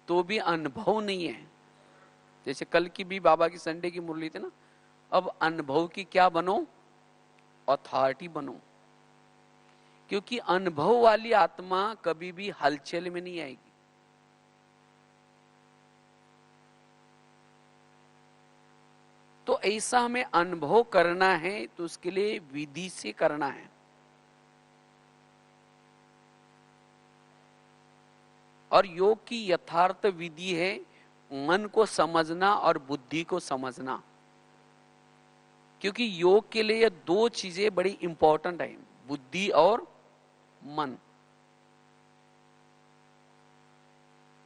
तो भी अनुभव नहीं है। जैसे कल की भी बाबा की संडे की मुरली थी ना, अब अनुभव की क्या बनो, अथॉरिटी बनो। क्योंकि अनुभव वाली आत्मा कभी भी हलचल में नहीं आएगी। तो ऐसा हमें अनुभव करना है तो उसके लिए विधि से करना है। और योग की यथार्थ विधि है मन को समझना और बुद्धि को समझना। क्योंकि योग के लिए ये दो चीजें बड़ी इंपॉर्टेंट है, बुद्धि और मन।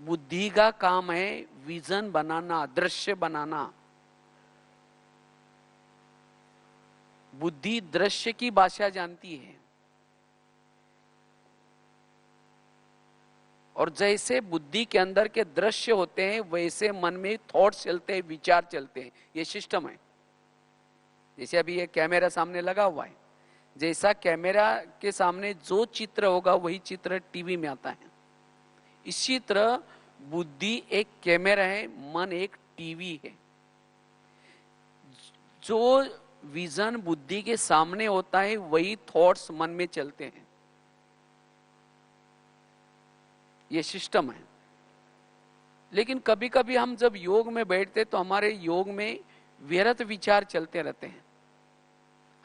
बुद्धि का काम है विजन बनाना, दृश्य बनाना। बुद्धि दृश्य की भाषा जानती है, और जैसे बुद्धि के अंदर के दृश्य होते हैं वैसे मन में थॉट्स चलते हैं, विचार चलते हैं। ये सिस्टम है। जैसे अभी ये कैमरा सामने लगा हुआ है, जैसा कैमरा के सामने जो चित्र होगा वही चित्र टीवी में आता है। इसी तरह बुद्धि एक कैमरा है, मन एक टीवी है। जो विजन बुद्धि के सामने होता है वही थॉट्स मन में चलते हैं। ये सिस्टम है। लेकिन कभी कभी हम जब योग में बैठते तो हमारे योग में व्यर्थ विचार चलते रहते हैं।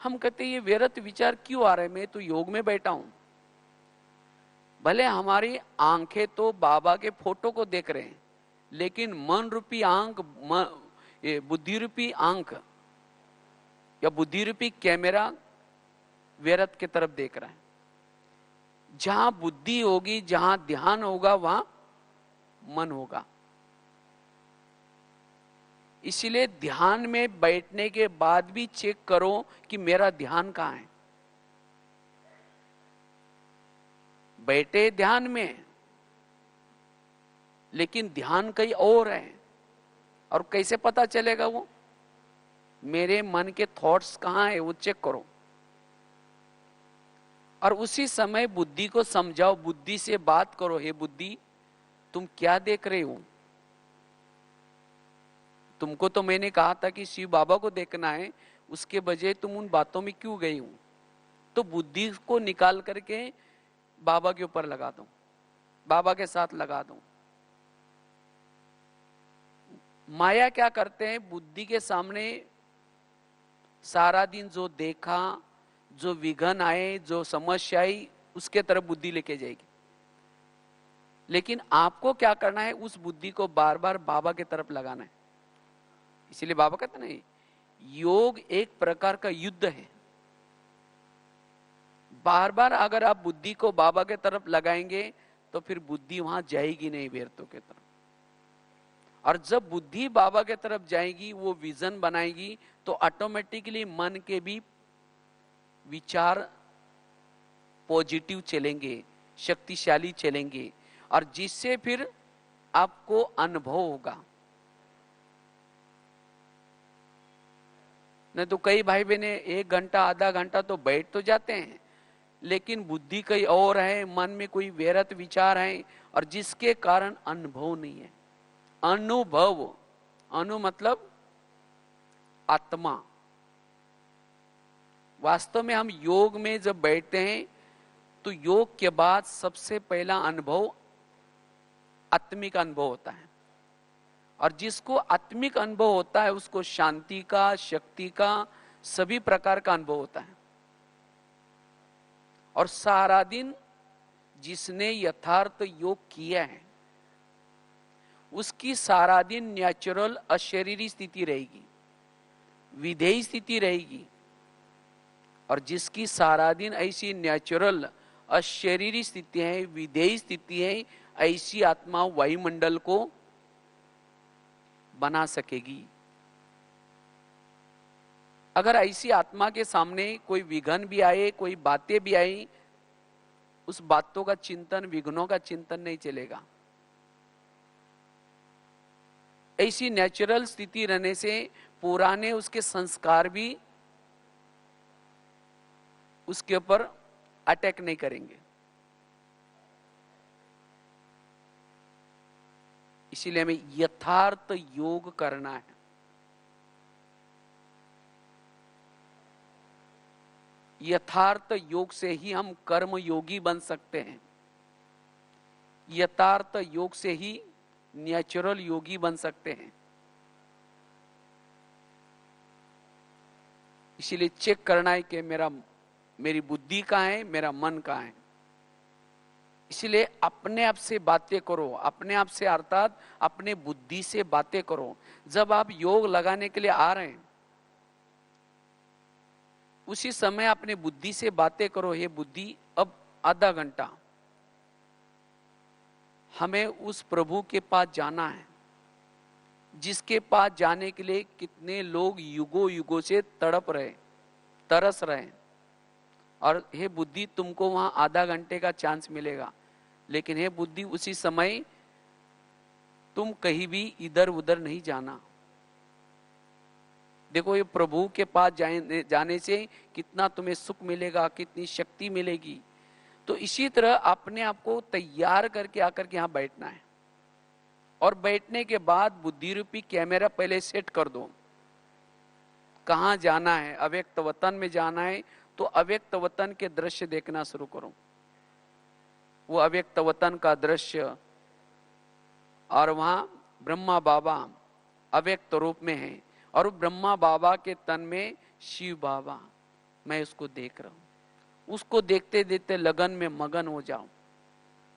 हम कहते हैं ये व्यर्थ विचार क्यों आ रहे हैं, मैं तो योग में बैठा हूं। भले हमारी आंखें तो बाबा के फोटो को देख रहे हैं, लेकिन मन रूपी आंख, बुद्धि रूपी आंख या बुद्धि रूपी कैमरा व्यर्थ की तरफ देख रहा है। जहां बुद्धि होगी, जहां ध्यान होगा, वहां मन होगा। इसीलिए ध्यान में बैठने के बाद भी चेक करो कि मेरा ध्यान कहां है। बैठे ध्यान में, लेकिन ध्यान कहीं और है। और कैसे पता चलेगा वो? मेरे मन के थॉट्स कहां है वो चेक करो। और उसी समय बुद्धि को समझाओ, बुद्धि से बात करो, हे बुद्धि तुम क्या देख रहे हो? तुमको तो मैंने कहा था कि शिव बाबा को देखना है, उसके बजाय तुम उन बातों में क्यों गई हो? तो बुद्धि को निकाल करके बाबा के ऊपर लगा दो, बाबा के साथ लगा दो। माया क्या करते हैं? बुद्धि के सामने सारा दिन जो देखा, जो विघन आए, जो समस्या आई, उसके तरफ बुद्धि लेके जाएगी। लेकिन आपको क्या करना है? उस बुद्धि को बार बार बाबा के तरफ लगाना है। इसीलिए बाबा कहते नहीं, योग एक प्रकार का युद्ध है। बार बार अगर आप बुद्धि को बाबा के तरफ लगाएंगे तो फिर बुद्धि वहां जाएगी नहीं व्यर्थों के तरफ। और जब बुद्धि बाबा के तरफ जाएगी, वो विजन बनाएगी, तो ऑटोमेटिकली मन के भी विचार पॉजिटिव चलेंगे, शक्तिशाली चलेंगे, और जिससे फिर आपको अनुभव होगा। नहीं तो कई भाई बहने 1 घंटा आधा घंटा तो बैठ तो जाते हैं, लेकिन बुद्धि कहीं और है, मन में कोई व्यर्थ विचार है, और जिसके कारण अनुभव नहीं है। अनुभव, अनु मतलब आत्मा। वास्तव में हम योग में जब बैठते हैं तो योग के बाद सबसे पहला अनुभव आत्मिक अनुभव होता है। और जिसको आत्मिक अनुभव होता है उसको शांति का, शक्ति का, सभी प्रकार का अनुभव होता है। और सारा दिन जिसने यथार्थ योग किया है उसकी सारा दिन नेचुरल अशरीरी स्थिति रहेगी, विधेयी स्थिति रहेगी। और जिसकी सारा दिन ऐसी नेचुरल अशरीरी स्थिति है, विधेयी स्थिति है, ऐसी आत्मा वायुमंडल को बना सकेगी। अगर ऐसी आत्मा के सामने कोई विघन भी आए, कोई बातें भी आई, उस बातों का चिंतन, विघ्नों का चिंतन नहीं चलेगा। ऐसी नेचुरल स्थिति रहने से पुराने उसके संस्कार भी उसके ऊपर अटैक नहीं करेंगे। इसीलिए हमें यथार्थ योग करना है। यथार्थ योग से ही हम कर्म योगी बन सकते हैं। यथार्थ योग से ही नेचुरल योगी बन सकते हैं। इसीलिए चेक करना है कि मेरी बुद्धि कहां है, मेरा मन कहां है। इसलिए अपने आप से बातें करो, अपने आप से अर्थात अपने बुद्धि से बातें करो। जब आप योग लगाने के लिए आ रहे हैं उसी समय अपने बुद्धि से बातें करो, हे बुद्धि अब आधा घंटा हमें उस प्रभु के पास जाना है जिसके पास जाने के लिए कितने लोग युगों युगों से तड़प रहे, तरस रहे। और हे बुद्धि तुमको वहां आधा घंटे का चांस मिलेगा, लेकिन हे बुद्धि उसी समय तुम कहीं भी इधर उधर नहीं जाना। देखो ये प्रभु के पास जाने से कितना तुम्हें सुख मिलेगा, कितनी शक्ति मिलेगी। तो इसी तरह अपने आप को तैयार करके आकर के यहां बैठना है। और बैठने के बाद बुद्धि रूपी कैमरा पहले सेट कर दो। कहाँ जाना है? अव्यक्त वतन में जाना है तो अव्यक्त वतन के दृश्य देखना शुरू करो। वो अव्यक्त वतन का दृश्य, और वहां ब्रह्मा बाबा अव्यक्त रूप में है, और ब्रह्मा बाबा के तन में शिव बाबा, मैं उसको देख रहा हूं। उसको देखते देखते लगन में मगन हो जाओ।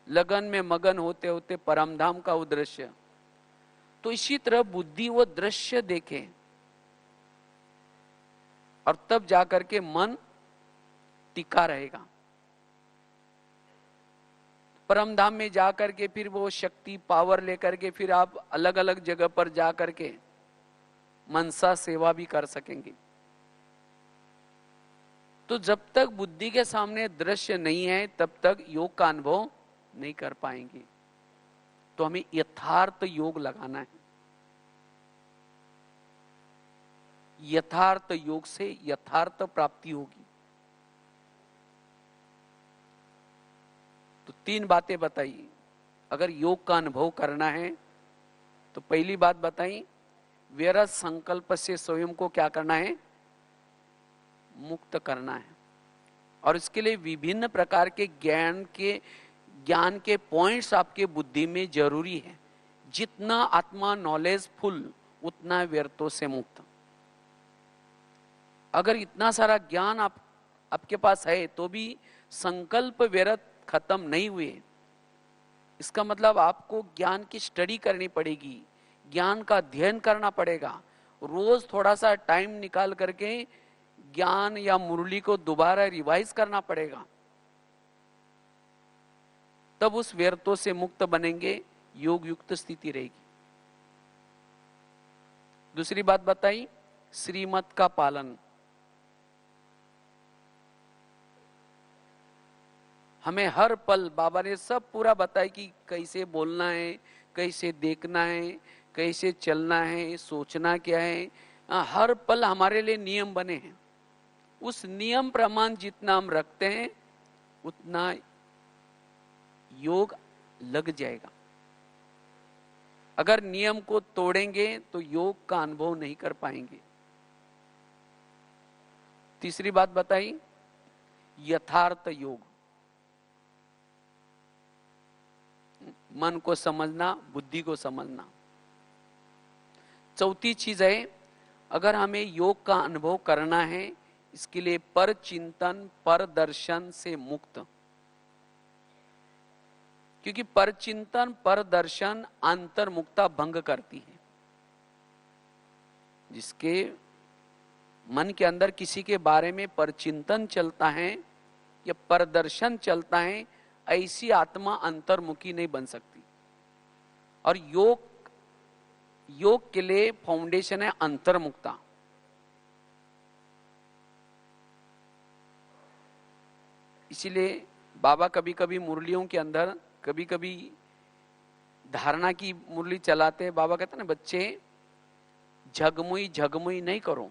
लगन में मगन होते होते परमधाम का वो दृश्य। तो इसी तरह बुद्धि वो दृश्य देखे, और तब जाकर के मन टिका रहेगा। परमधाम में जाकर के फिर वो शक्ति पावर लेकर के फिर आप अलग अलग जगह पर जाकर के मनसा सेवा भी कर सकेंगे। तो जब तक बुद्धि के सामने दृश्य नहीं है तब तक योग का अनुभव नहीं कर पाएंगे। तो हमें यथार्थ योग लगाना है। यथार्थ योग से यथार्थ प्राप्ति होगी। तो 3 बातें बताई। अगर योग का अनुभव करना है तो पहली बात बताई, व्यर्थ संकल्प से स्वयं को क्या करना है? मुक्त करना है। और इसके लिए विभिन्न प्रकार के ज्ञान के पॉइंट्स आपके बुद्धि में जरूरी है। जितना आत्मा नॉलेजफुल उतना व्यर्थों से मुक्त। अगर इतना सारा ज्ञान आपके पास है तो भी संकल्प व्यर्थ खत्म नहीं हुए, इसका मतलब आपको ज्ञान की स्टडी करनी पड़ेगी, ज्ञान का अध्ययन करना पड़ेगा। रोज थोड़ा सा टाइम निकाल करके ज्ञान या मुरली को दोबारा रिवाइज करना पड़ेगा, तब उस व्यर्थों से मुक्त बनेंगे, योग युक्त स्थिति रहेगी। दूसरी बात बताई, श्रीमत का पालन। हमें हर पल बाबा ने सब पूरा बताया कि कैसे बोलना है, कैसे देखना है, कैसे चलना है, सोचना क्या है। हर पल हमारे लिए नियम बने हैं। उस नियम प्रमाण जितना हम रखते हैं उतना योग लग जाएगा। अगर नियम को तोड़ेंगे तो योग का अनुभव नहीं कर पाएंगे। तीसरी बात बताई, यथार्थ योग। मन को समझना, बुद्धि को समझना। चौथी चीज है, अगर हमें योग का अनुभव करना है, इसके लिए पर चिंतन पर दर्शन से मुक्त। क्योंकि पर चिंतन पर दर्शन अंतर्मुक्ता भंग करती है। जिसके मन के अंदर किसी के बारे में पर चिंतन चलता है या पर दर्शन चलता है, ऐसी आत्मा अंतर्मुखी नहीं बन सकती। और योग के लिए फाउंडेशन है अंतर्मुक्ता। इसीलिए बाबा कभी कभी मुरलियों के अंदर कभी कभी धारणा की मुरली चलाते हैं। बाबा कहते हैं ना, बच्चे झगमुई झगमुई नहीं करो,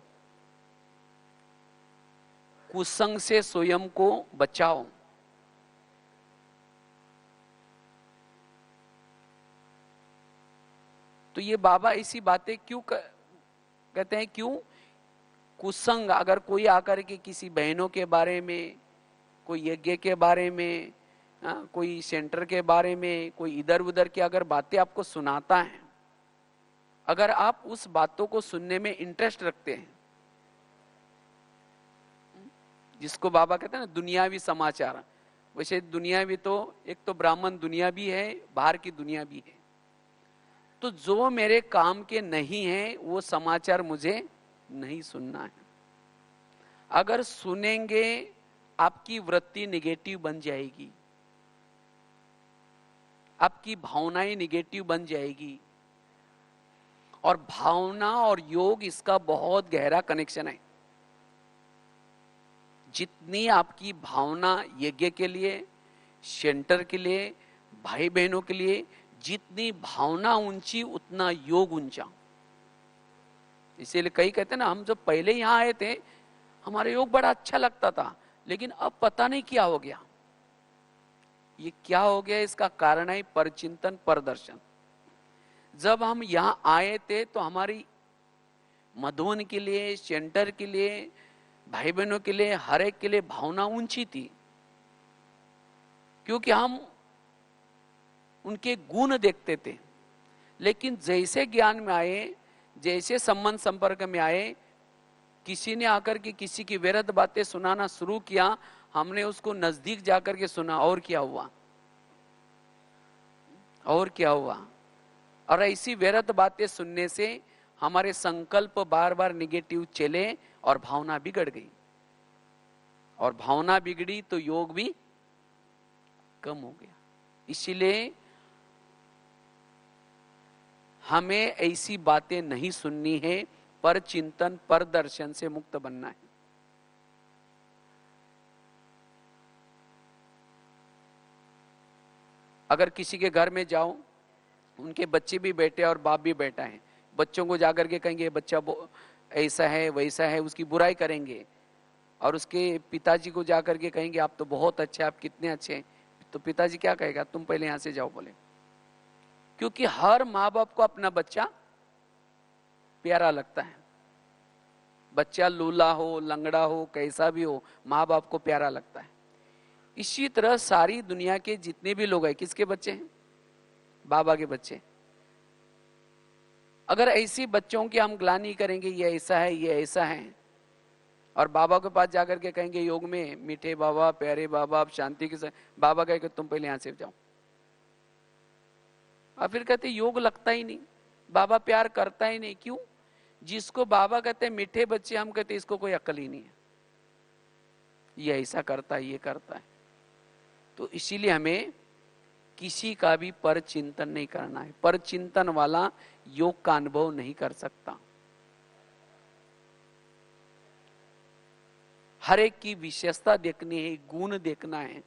कुसंग से स्वयं को बचाओ। तो ये बाबा ऐसी बातें क्यों कहते हैं? क्यों? कुसंग, अगर कोई आकर के किसी बहनों के बारे में, कोई यज्ञ के बारे में, कोई सेंटर के बारे में, कोई इधर उधर की अगर बातें आपको सुनाता है, अगर आप उस बातों को सुनने में इंटरेस्ट रखते हैं, जिसको बाबा कहते हैं ना दुनियावी समाचार, वैसे दुनियावी तो एक तो ब्राह्मण दुनिया भी है, बाहर की दुनिया भी है। तो जो मेरे काम के नहीं है वो समाचार मुझे नहीं सुनना है। अगर सुनेंगे आपकी वृत्ति निगेटिव बन जाएगी, आपकी भावनाएं निगेटिव बन जाएगी। और भावना और योग इसका बहुत गहरा कनेक्शन है। जितनी आपकी भावना यज्ञ के लिए, सेंटर के लिए, भाई बहनों के लिए, जितनी भावना ऊंची उतना योग ऊंचा। इसीलिए कई कहते हैं ना, हम जब पहले यहां आए थे हमारा योग बड़ा अच्छा लगता था, लेकिन अब पता नहीं क्या हो गया। ये क्या हो गया, इसका कारण है परचिंतन परदर्शन। जब हम यहाँ आए थे तो हमारी मधुबन के लिए, सेंटर के लिए, भाई बहनों के लिए, हर एक के लिए भावना ऊंची थी, क्योंकि हम उनके गुण देखते थे। लेकिन जैसे ज्ञान में आए, जैसे संबंध संपर्क में आए, किसी ने आकर के किसी की व्यर्थ बातें सुनाना शुरू किया, हमने उसको नजदीक जाकर के सुना, और क्या हुआ, और क्या हुआ। और ऐसी व्यर्थ बातें सुनने से हमारे संकल्प बार बार निगेटिव चले और भावना बिगड़ गई, और भावना बिगड़ी तो योग भी कम हो गया। इसीलिए हमें ऐसी बातें नहीं सुननी है, पर चिंतन पर दर्शन से मुक्त बनना है। अगर किसी के घर में जाओ, उनके बच्चे भी बैठे और बाप भी बैठा है, बच्चों को जाकर के कहेंगे बच्चा ऐसा है वैसा है, उसकी बुराई करेंगे, और उसके पिताजी को जाकर के कहेंगे आप तो बहुत अच्छे, आप कितने अच्छे हैं, तो पिताजी क्या कहेगा, तुम पहले यहां से जाओ बोले। क्योंकि हर माँ बाप को अपना बच्चा प्यारा लगता है। बच्चा लूला हो, लंगड़ा हो, कैसा भी हो, माँ बाप को प्यारा लगता है। इसी तरह सारी दुनिया के जितने भी लोग हैं, किसके बच्चे हैं, बाबा के बच्चे। अगर ऐसी बच्चों की हम ग्लानि करेंगे, ये ऐसा है, ये ऐसा है, और बाबा के पास जाकर के कहेंगे योग में मीठे बाबा, प्यारे बाबा, आप शांति के साथ, बाबा कहेंगे तुम पहले यहां से जाओ। और फिर कहते योग लगता ही नहीं, बाबा प्यार करता ही नहीं। क्यों? जिसको बाबा कहते हैं मीठे बच्चे, हम कहते इसको कोई अकल ही नहीं है, ये ऐसा करता है, ये करता है। तो इसीलिए हमें किसी का भी पर चिंतन नहीं करना है। पर चिंतन वाला योग का अनुभव नहीं कर सकता। हर एक की विशेषता देखनी है, गुण देखना है।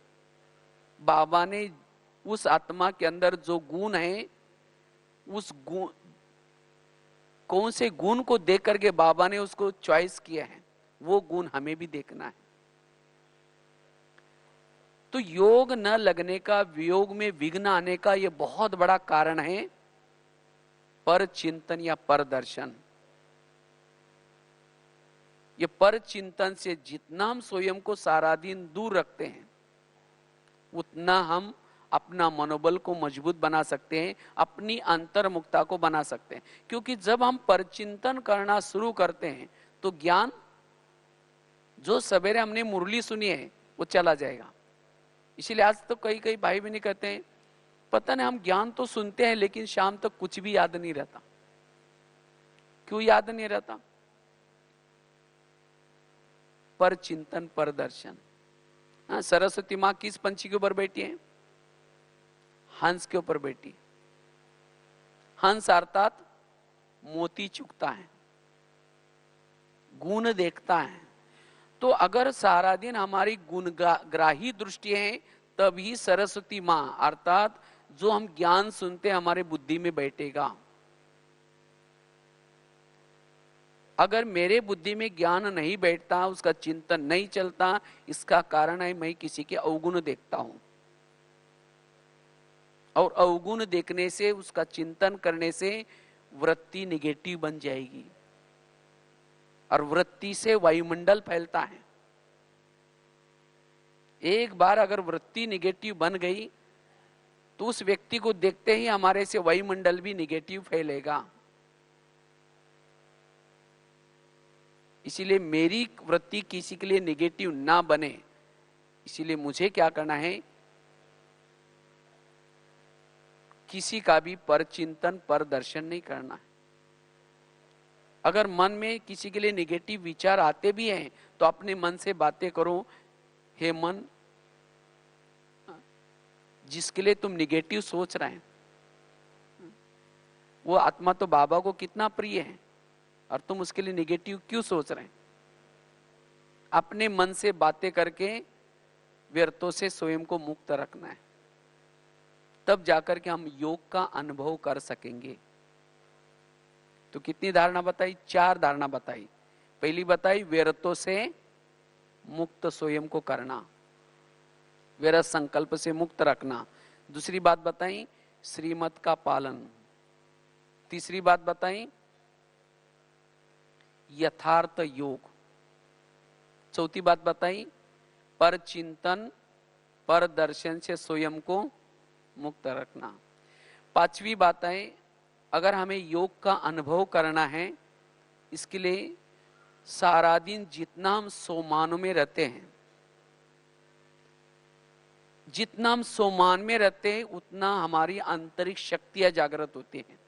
बाबा ने उस आत्मा के अंदर जो गुण है, उस गुण, कौन से गुण को देख करके बाबा ने उसको चॉइस किया है, वो गुण हमें भी देखना है। तो योग न लगने का, वियोग में विघ्न आने का यह बहुत बड़ा कारण है पर चिंतन या पर दर्शन। ये पर चिंतन से जितना हम स्वयं को सारा दिन दूर रखते हैं, उतना हम अपना मनोबल को मजबूत बना सकते हैं, अपनी अंतर्मुखता को बना सकते हैं। क्योंकि जब हम परचिंतन करना शुरू करते हैं तो ज्ञान, जो सवेरे हमने मुरली सुनी है, वो चला जाएगा। इसीलिए आज तो कई कई भाई बहन कहते हैं पता नहीं हम ज्ञान तो सुनते हैं लेकिन शाम तक कुछ भी याद नहीं रहता। क्यों याद नहीं रहता? पर चिंतन पर दर्शन। हाँ, सरस्वती माँ किस पंछी के ऊपर बैठी है? हंस के ऊपर बैठी। हंस अर्थात मोती चुगता है, गुण देखता है। तो अगर सारा दिन हमारी गुणग्राही दृष्टि है, तभी सरस्वती माँ अर्थात जो हम ज्ञान सुनते हैं हमारे बुद्धि में बैठेगा। अगर मेरे बुद्धि में ज्ञान नहीं बैठता, उसका चिंतन नहीं चलता, इसका कारण है मैं किसी के अवगुण देखता हूं, और अवगुण देखने से, उसका चिंतन करने से वृत्ति निगेटिव बन जाएगी, और वृत्ति से वायुमंडल फैलता है। एक बार अगर वृत्ति निगेटिव बन गई तो उस व्यक्ति को देखते ही हमारे से वायुमंडल भी निगेटिव फैलेगा। इसीलिए मेरी वृत्ति किसी के लिए निगेटिव ना बने, इसीलिए मुझे क्या करना है, किसी का भी पर चिंतन पर दर्शन नहीं करना है। अगर मन में किसी के लिए निगेटिव विचार आते भी हैं तो अपने मन से बातें करो, हे मन, जिसके लिए तुम निगेटिव सोच रहे हैं वो आत्मा तो बाबा को कितना प्रिय है, और तुम उसके लिए निगेटिव क्यों सोच रहे हैं? अपने मन से बातें करके व्यर्थों से स्वयं को मुक्त रखना है, तब जाकर के हम योग का अनुभव कर सकेंगे। तो कितनी धारणा बताई? 4 धारणा बताई। पहली बताई व्यर्थों से मुक्त स्वयं को करना, व्यर्थ संकल्प से मुक्त रखना। दूसरी बात बताई श्रीमत का पालन, तीसरी बात बताई यथार्थ योग। चौथी बात बताई पर चिंतन पर दर्शन से स्वयं को मुक्त रखना। पांचवी बात है अगर हमें योग का अनुभव करना है, इसके लिए सारा दिन जितना हम सोमानो में रहते हैं, जितना हम सोमान में रहते हैं उतना हमारी आंतरिक शक्तियां जागृत होती हैं।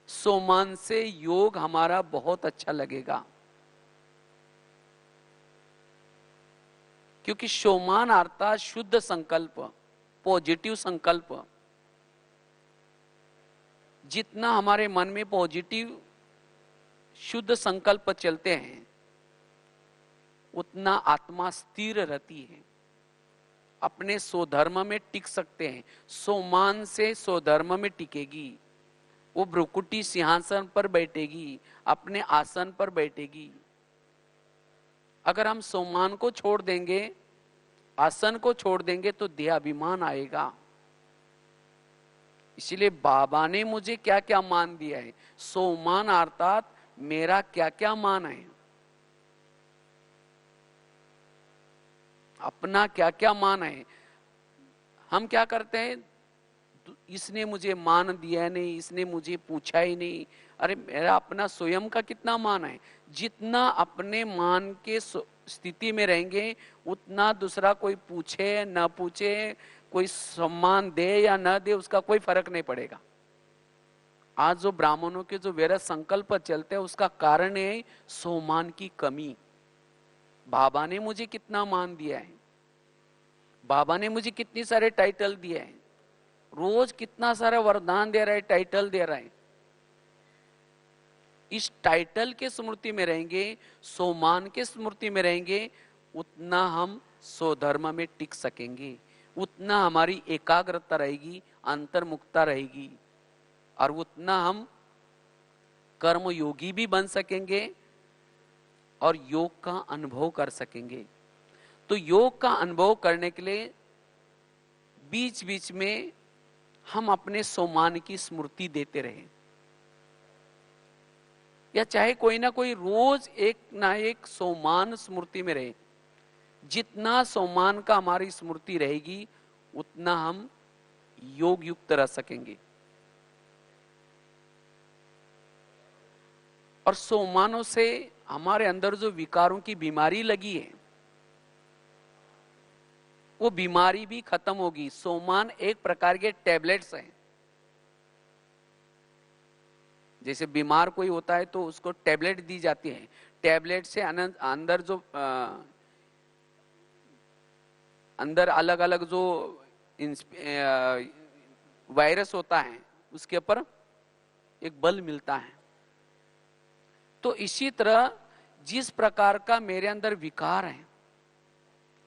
सोमान से योग हमारा बहुत अच्छा लगेगा, क्योंकि सोमान अर्थात शुद्ध संकल्प, पॉजिटिव संकल्प। जितना हमारे मन में पॉजिटिव शुद्ध संकल्प चलते हैं उतना आत्मा स्थिर रहती है, अपने स्वधर्म में टिक सकते हैं। सोमान से स्वधर्म में टिकेगी, वो भ्रुकुटी सिंहासन पर बैठेगी, अपने आसन पर बैठेगी। अगर हम सोमान को छोड़ देंगे, आसन को छोड़ देंगे तो देहाभिमान आएगा। इसलिए बाबा ने मुझे क्या क्या मान दिया है, सोमान अर्थात मेरा क्या क्या मान है, अपना क्या क्या मान है। हम क्या करते हैं, इसने मुझे मान दिया नहीं, इसने मुझे पूछा ही नहीं। अरे मेरा अपना स्वयं का कितना मान है। जितना अपने मान के स्थिति में रहेंगे उतना दूसरा कोई पूछे न पूछे, कोई सम्मान दे या न दे, उसका कोई फर्क नहीं पड़ेगा। आज जो ब्राह्मणों के जो व्यर्थ संकल्प चलते हैं उसका कारण है सोमान की कमी। बाबा ने मुझे कितना मान दिया है, बाबा ने मुझे कितनी सारे टाइटल दिए हैं, रोज कितना सारा वरदान दे रहा है, टाइटल दे रहा है। इस टाइटल के स्मृति में रहेंगे, सोमान के स्मृति में रहेंगे, उतना हम स्वधर्म में टिक सकेंगे, उतना हमारी एकाग्रता रहेगी, अंतर्मुखता रहेगी, और उतना हम कर्म योगी भी बन सकेंगे और योग का अनुभव कर सकेंगे। तो योग का अनुभव करने के लिए बीच बीच में हम अपने सोमान की स्मृति देते रहें, या चाहे कोई ना कोई रोज एक ना एक सोमान स्मृति में रहे। जितना सोमान का हमारी स्मृति रहेगी उतना हम योग युक्त रह सकेंगे। और सोमानों से हमारे अंदर जो विकारों की बीमारी लगी है वो बीमारी भी खत्म होगी। सोमान एक प्रकार के टैबलेट्स हैं। जैसे बीमार कोई होता है तो उसको टैबलेट दी जाती है, टैबलेट से अंदर जो अंदर अलग अलग जो वायरस होता है उसके ऊपर एक बल मिलता है। तो इसी तरह जिस प्रकार का मेरे अंदर विकार है,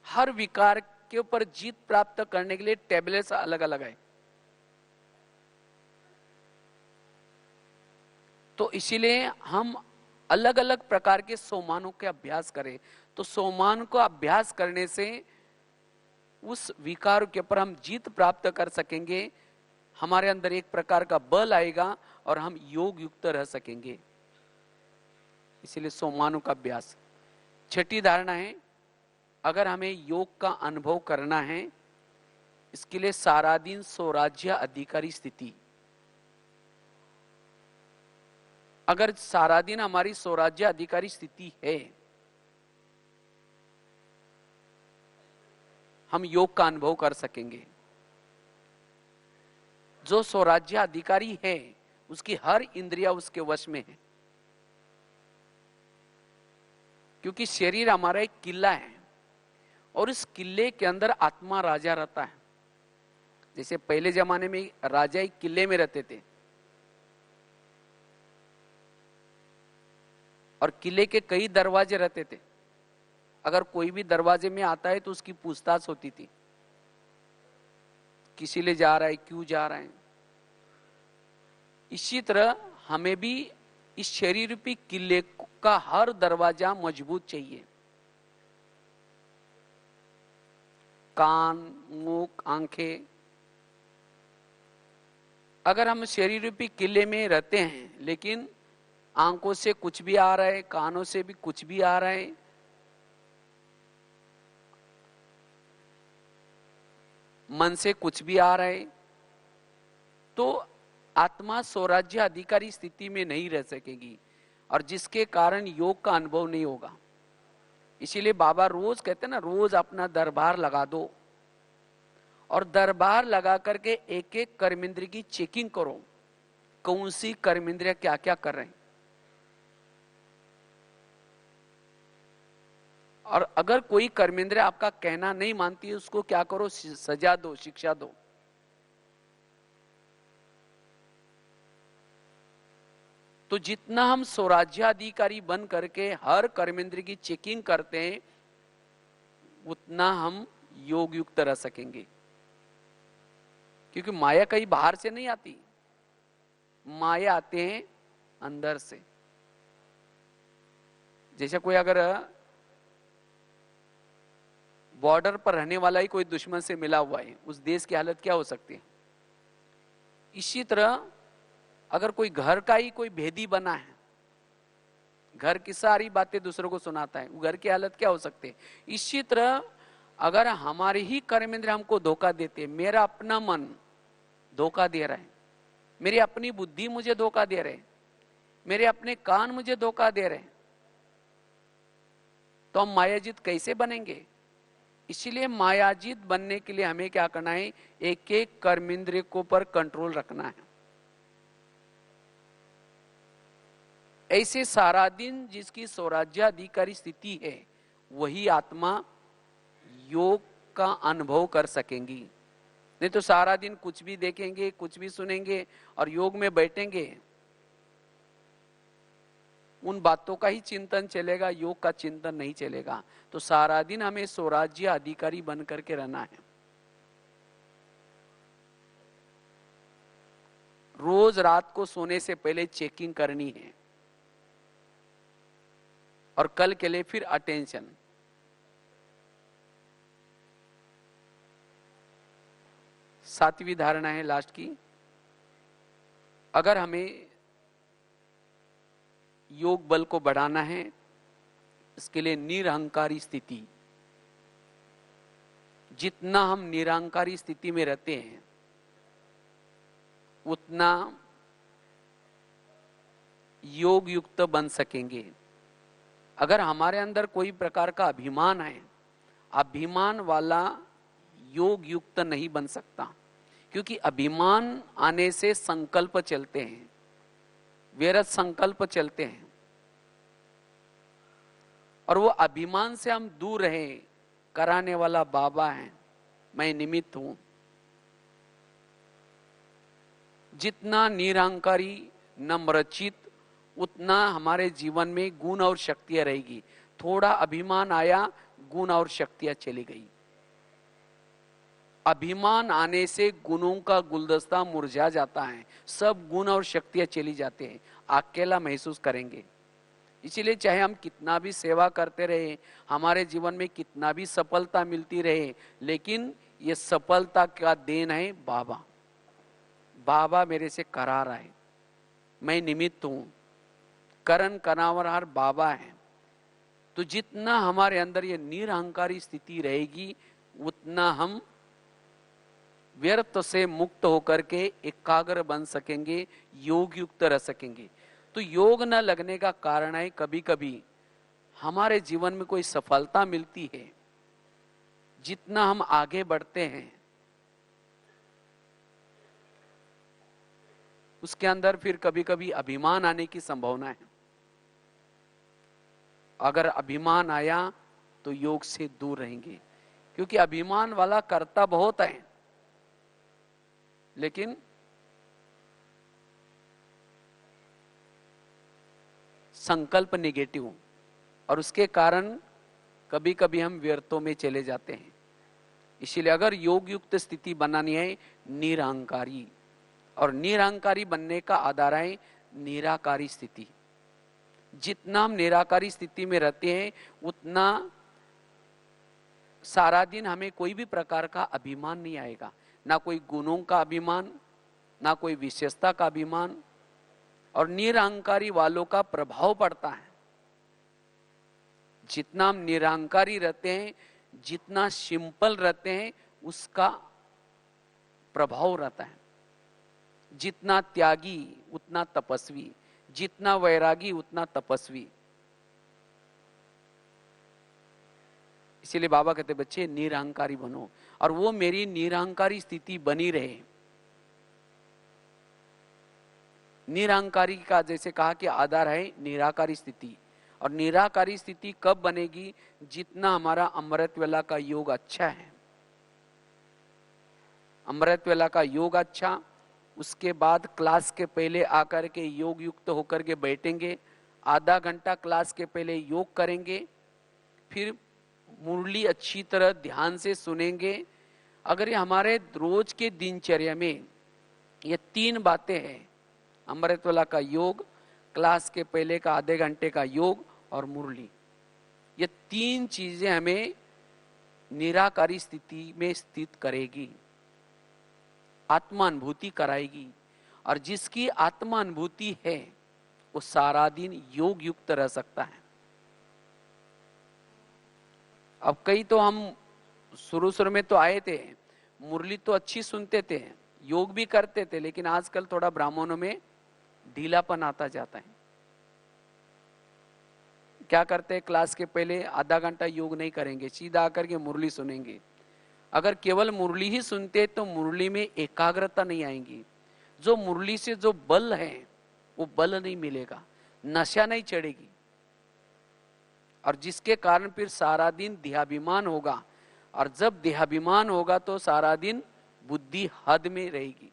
हर विकार के ऊपर जीत प्राप्त करने के लिए टैबलेट्स अलग अलग है। तो इसीलिए हम अलग अलग प्रकार के सोमानों के अभ्यास करें। तो सोमान को अभ्यास करने से उस विकार के ऊपर हम जीत प्राप्त कर सकेंगे, हमारे अंदर एक प्रकार का बल आएगा और हम योग युक्त रह सकेंगे। इसलिए सोमानों का अभ्यास। छठी धारणा है, अगर हमें योग का अनुभव करना है इसके लिए सारा दिन स्वराज्य अधिकारी स्थिति। अगर सारा दिन हमारी स्वराज्य अधिकारी स्थिति है, हम योग का अनुभव कर सकेंगे। जो स्वराज्य अधिकारी है उसकी हर इंद्रिया उसके वश में है, क्योंकि शरीर हमारा एक किला है और इस किले के अंदर आत्मा राजा रहता है। जैसे पहले जमाने में राजा एक किले में रहते थे और किले के कई दरवाजे रहते थे। अगर कोई भी दरवाजे में आता है तो उसकी पूछताछ होती थी, किसी ले जा रहा है, क्यों जा रहा है। इसी तरह हमें भी इस शरीर रूपी किले का हर दरवाजा मजबूत चाहिए। कान, मुख, आंखें, अगर हम शरीर रूपी किले में रहते हैं, लेकिन आंखों से कुछ भी आ रहा है, कानों से भी कुछ भी आ रहा है, मन से कुछ भी आ रहा है, तो आत्मा स्वराज्य अधिकारी स्थिति में नहीं रह सकेगी और जिसके कारण योग का अनुभव नहीं होगा। इसीलिए बाबा रोज कहते हैं ना, रोज अपना दरबार लगा दो और दरबार लगा करके एक एक कर्मेंद्र की चेकिंग करो, कौन सी कर्मेंद्रिया क्या क्या कर रहे हैं। और अगर कोई कर्मेंद्र आपका कहना नहीं मानती है, उसको क्या करो, सजा दो, शिक्षा दो। तो जितना हम स्वराज्याधिकारी बन करके हर कर्मेंद्र की चेकिंग करते हैं, उतना हम योग युक्त रह सकेंगे। क्योंकि माया कहीं बाहर से नहीं आती, माया आते हैं अंदर से। जैसे कोई अगर बॉर्डर पर रहने वाला ही कोई दुश्मन से मिला हुआ है, उस देश की हालत क्या हो सकती है। इसी तरह अगर कोई घर का ही कोई भेदी बना है, घर की सारी बातें दूसरों को सुनाता है, वो घर की हालत क्या हो सकती है। इसी तरह अगर हमारे ही कर्मेंद्र हमको धोखा देते, मेरा अपना मन धोखा दे रहा है, मेरी अपनी बुद्धि मुझे धोखा दे रहे, मेरे अपने कान मुझे धोखा दे रहे, तो हम मायाजित कैसे बनेंगे। इसलिए मायाजित बनने के लिए हमें क्या करना है, एक एक कर्मेंद्र को पर कंट्रोल रखना है। ऐसे सारा दिन जिसकी स्वराज्याधिकारी स्थिति है, वही आत्मा योग का अनुभव कर सकेंगी। नहीं तो सारा दिन कुछ भी देखेंगे, कुछ भी सुनेंगे और योग में बैठेंगे, उन बातों का ही चिंतन चलेगा, योग का चिंतन नहीं चलेगा। तो सारा दिन हमें स्वराज्य अधिकारी बन करके रहना है। रोज रात को सोने से पहले चेकिंग करनी है और कल के लिए फिर अटेंशन। सातवीं धारणा है लास्ट की, अगर हमें योग बल को बढ़ाना है, इसके लिए निरहंकारी स्थिति, जितना हम निरहंकारी स्थिति में रहते हैं उतना योग युक्त बन सकेंगे। अगर हमारे अंदर कोई प्रकार का अभिमान है, अभिमान वाला योग युक्त नहीं बन सकता। क्योंकि अभिमान आने से संकल्प चलते हैं, व्यर्थ संकल्प चलते हैं, और वो अभिमान से हम दूर रहे, कराने वाला बाबा है, मैं निमित्त हूं। जितना निरहंकारी नम्रचित, उतना हमारे जीवन में गुण और शक्तियां रहेगी। थोड़ा अभिमान आया, गुण और शक्तियां चली गई। अभिमान आने से गुणों का गुलदस्ता मुरझा जाता है, सब गुण और शक्तियां चली जाते हैं, अकेला महसूस करेंगे। इसीलिए चाहे हम कितना भी सेवा करते रहे, हमारे जीवन में कितना भी सफलता मिलती रहे, लेकिन ये सफलता का देन है बाबा। बाबा मेरे से करा रहा है, मैं निमित्त हूं, करण कनावरहार बाबा है। तो जितना हमारे अंदर ये निरहंकारी स्थिति रहेगी, उतना हम व्यर्थ से मुक्त होकर के एकाग्र बन सकेंगे, योग युक्त रह सकेंगे। तो योग न लगने का कारण है, कभी कभी हमारे जीवन में कोई सफलता मिलती है, जितना हम आगे बढ़ते हैं उसके अंदर फिर कभी कभी अभिमान आने की संभावना है। अगर अभिमान आया तो योग से दूर रहेंगे, क्योंकि अभिमान वाला करता बहुत है, लेकिन संकल्प नेगेटिव, और उसके कारण कभी कभी हम व्यर्थों में चले जाते हैं। इसीलिए अगर योग युक्त स्थिति बनानी है, निरहंकारी, और निरहंकारी बनने का आधार है निराकारी स्थिति। जितना हम निराकारी स्थिति में रहते हैं, उतना सारा दिन हमें कोई भी प्रकार का अभिमान नहीं आएगा, ना कोई गुणों का अभिमान, ना कोई विशेषता का अभिमान, और निरहंकारी वालों का प्रभाव पड़ता है। जितना हम निरहंकारी रहते हैं, जितना सिंपल रहते हैं, उसका प्रभाव रहता है। जितना त्यागी उतना तपस्वी, जितना वैरागी उतना तपस्वी। इसीलिए बाबा कहते बच्चे निरहंकारी बनो, और वो मेरी निरहंकारी स्थिति बनी रहे। निरहंकारी का जैसे कहा कि आधार है निराकारी स्थिति, और निराकारी स्थिति कब बनेगी? जितना हमारा अमृत वेला का योग अच्छा है। अमृत वेला का योग अच्छा, उसके बाद क्लास के पहले आकर के योग युक्त होकर के बैठेंगे, आधा घंटा क्लास के पहले योग करेंगे, फिर मुरली अच्छी तरह ध्यान से सुनेंगे। अगर ये हमारे रोज के दिनचर्या में ये 3 बातें हैं, अमृत वेला का योग, क्लास के पहले का आधे घंटे का योग और मुरली, ये 3 चीजें हमें निराकारी स्थिति में स्थित करेगी, आत्मानुभूति कराएगी। और जिसकी आत्मानुभूति है वो सारा दिन योग युक्त रह सकता है। अब कई तो हम शुरू में तो आए थे, मुरली तो अच्छी सुनते थे, योग भी करते थे, लेकिन आजकल थोड़ा ब्राह्मणों में ढीलापन आता जाता है। क्या करते हैं, क्लास के पहले आधा घंटा योग नहीं करेंगे, सीधा आकर के मुरली सुनेंगे। अगर केवल मुरली ही सुनते तो मुरली में एकाग्रता नहीं आएगी। जो मुरली से जो बल है वो बल नहीं मिलेगा, नशा नहीं चढ़ेगी, और जिसके कारण फिर सारा दिन देहाभिमान होगा, और जब देहाभिमान होगा तो सारा दिन बुद्धि हद में रहेगी।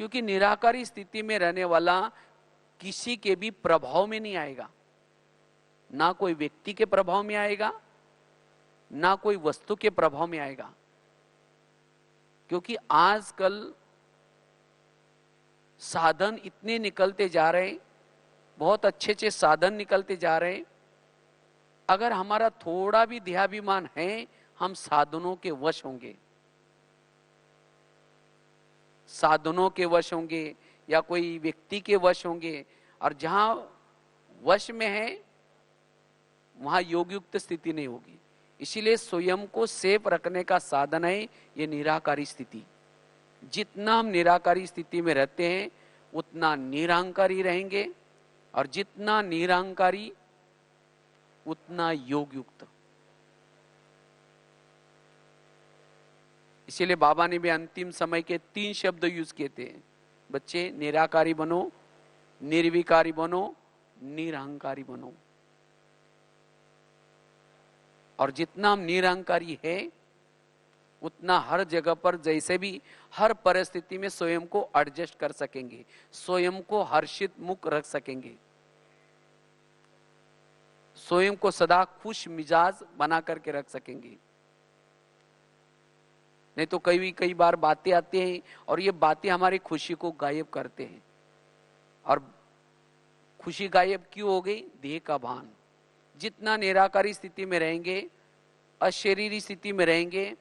क्योंकि निराकारी स्थिति में रहने वाला किसी के भी प्रभाव में नहीं आएगा, ना कोई व्यक्ति के प्रभाव में आएगा, ना कोई वस्तु के प्रभाव में आएगा। क्योंकि आजकल साधन इतने निकलते जा रहे, बहुत अच्छे अच्छे साधन निकलते जा रहे, अगर हमारा थोड़ा भी देहाभिमान है, हम साधनों के वश होंगे, साधनों के वश होंगे या कोई व्यक्ति के वश होंगे, और जहां वश में है वहां योग युक्त स्थिति नहीं होगी। इसीलिए स्वयं को सेफ रखने का साधन है ये निराकारी स्थिति। जितना हम निराकारी स्थिति में रहते हैं उतना निरहंकारी रहेंगे, और जितना निरहंकारी उतना योग युक्त। इसीलिए बाबा ने भी अंतिम समय के 3 शब्द यूज किए थे, बच्चे निराकारी बनो, निर्विकारी बनो, निरहंकारी बनो। और जितना हम निरहंकारी है उतना हर जगह पर जैसे भी हर परिस्थिति में स्वयं को एडजस्ट कर सकेंगे, स्वयं को हर्षित मुक्त रख सकेंगे, स्वयं को सदा खुश मिजाज बना करके रख सकेंगे। नहीं तो कई बार बातें आती हैं और ये बातें हमारी खुशी को गायब करते हैं। और खुशी गायब क्यों हो गई? देह का भान। जितना निराकारी स्थिति में रहेंगे, अशरीरी स्थिति में रहेंगे,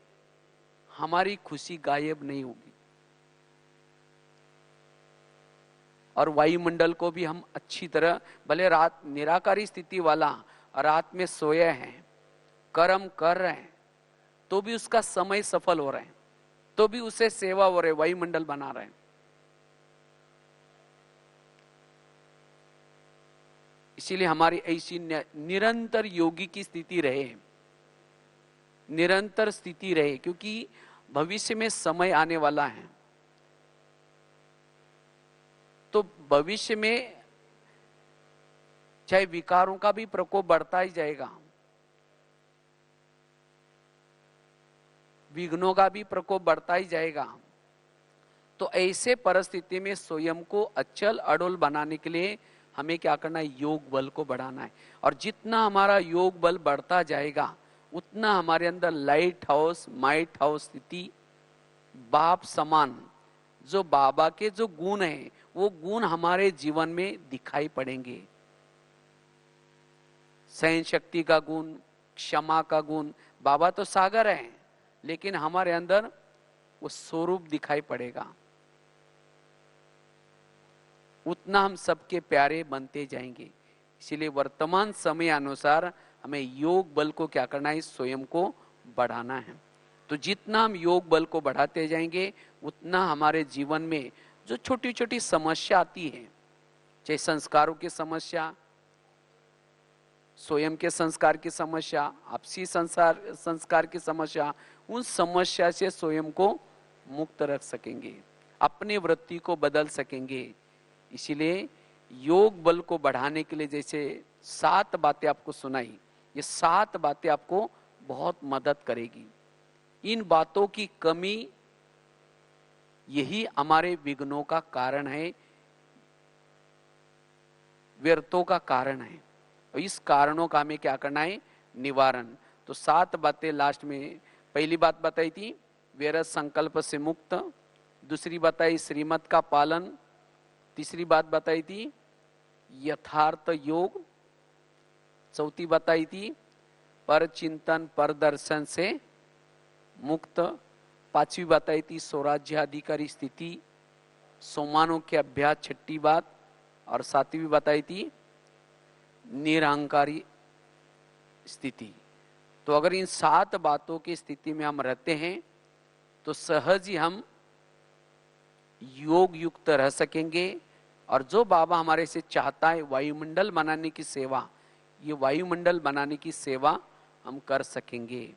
हमारी खुशी गायब नहीं होगी। और वायुमंडल को भी हम अच्छी तरह, भले रात निराकारी स्थिति वाला रात में सोए हैं, कर्म कर रहे हैं, तो भी उसका समय सफल हो रहे हैं, तो भी उसे सेवा हो रहे, वायुमंडल बना रहे हैं। इसीलिए हमारी ऐसी निरंतर योगी की स्थिति रहे, निरंतर स्थिति रहे, क्योंकि भविष्य में समय आने वाला है। तो भविष्य में चाहे विकारों का भी प्रकोप बढ़ता ही जाएगा, विघ्नों का भी प्रकोप बढ़ता ही जाएगा। तो ऐसे परिस्थिति में स्वयं को अचल अडोल बनाने के लिए हमें क्या करना है? योग बल को बढ़ाना है। और जितना हमारा योग बल बढ़ता जाएगा उतना हमारे अंदर लाइट हाउस, माइट हाउस स्थिति, बाप समान, जो बाबा के जो गुण हैं वो गुण हमारे जीवन में दिखाई पड़ेंगे। सहन शक्ति का गुण, क्षमा का गुण। बाबा तो सागर हैं, लेकिन हमारे अंदर वो स्वरूप दिखाई पड़ेगा। उतना हम सबके प्यारे बनते जाएंगे। इसीलिए वर्तमान समय अनुसार हमें योग बल को क्या करना है, स्वयं को बढ़ाना है। तो जितना हम योग बल को बढ़ाते जाएंगे उतना हमारे जीवन में जो छोटी छोटी समस्या आती है, चाहे संस्कारों की समस्या, स्वयं के संस्कार की समस्या, आपसी संस्कार की समस्या, उन समस्या से स्वयं को मुक्त रख सकेंगे, अपनी वृत्ति को बदल सकेंगे। इसीलिए योग बल को बढ़ाने के लिए जैसे 7 बातें आपको सुनाई, ये 7 बातें आपको बहुत मदद करेगी। इन बातों की कमी यही हमारे विघ्नों का कारण है, व्यर्थों का कारण है। और इस कारणों का हमें क्या करना है, निवारण। तो 7 बातें लास्ट में, पहली बात बताई थी व्यर्थ संकल्प से मुक्त, दूसरी बताई श्रीमत का पालन, तीसरी बात बताई थी यथार्थ योग, चौथी बताई थी पर चिंतन पर दर्शन से मुक्त, पांचवी बताई थी स्वराज्य अधिकारी स्थिति, सोमानों के अभ्यास छठी बात, और सातवीं बताई थी निरहंकारी स्थिति। तो अगर इन 7 बातों की स्थिति में हम रहते हैं तो सहज ही हम योग युक्त रह सकेंगे। और जो बाबा हमारे से चाहता है वायुमंडल बनाने की सेवा, ये वायुमंडल बनाने की सेवा हम कर सकेंगे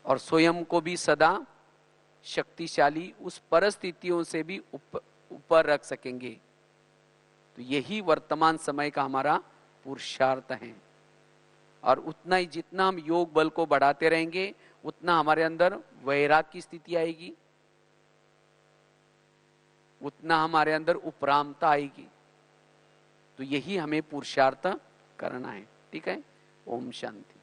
और स्वयं को भी सदा शक्तिशाली उस परिस्थितियों से भी ऊपर रख सकेंगे। तो यही वर्तमान समय का हमारा पुरुषार्थ है। और उतना ही जितना हम योग बल को बढ़ाते रहेंगे उतना हमारे अंदर वैराग की स्थिति आएगी, उतना हमारे अंदर उपरामता आएगी। तो यही हमें पुरुषार्थ करना है। ठीक है, ओम शांति।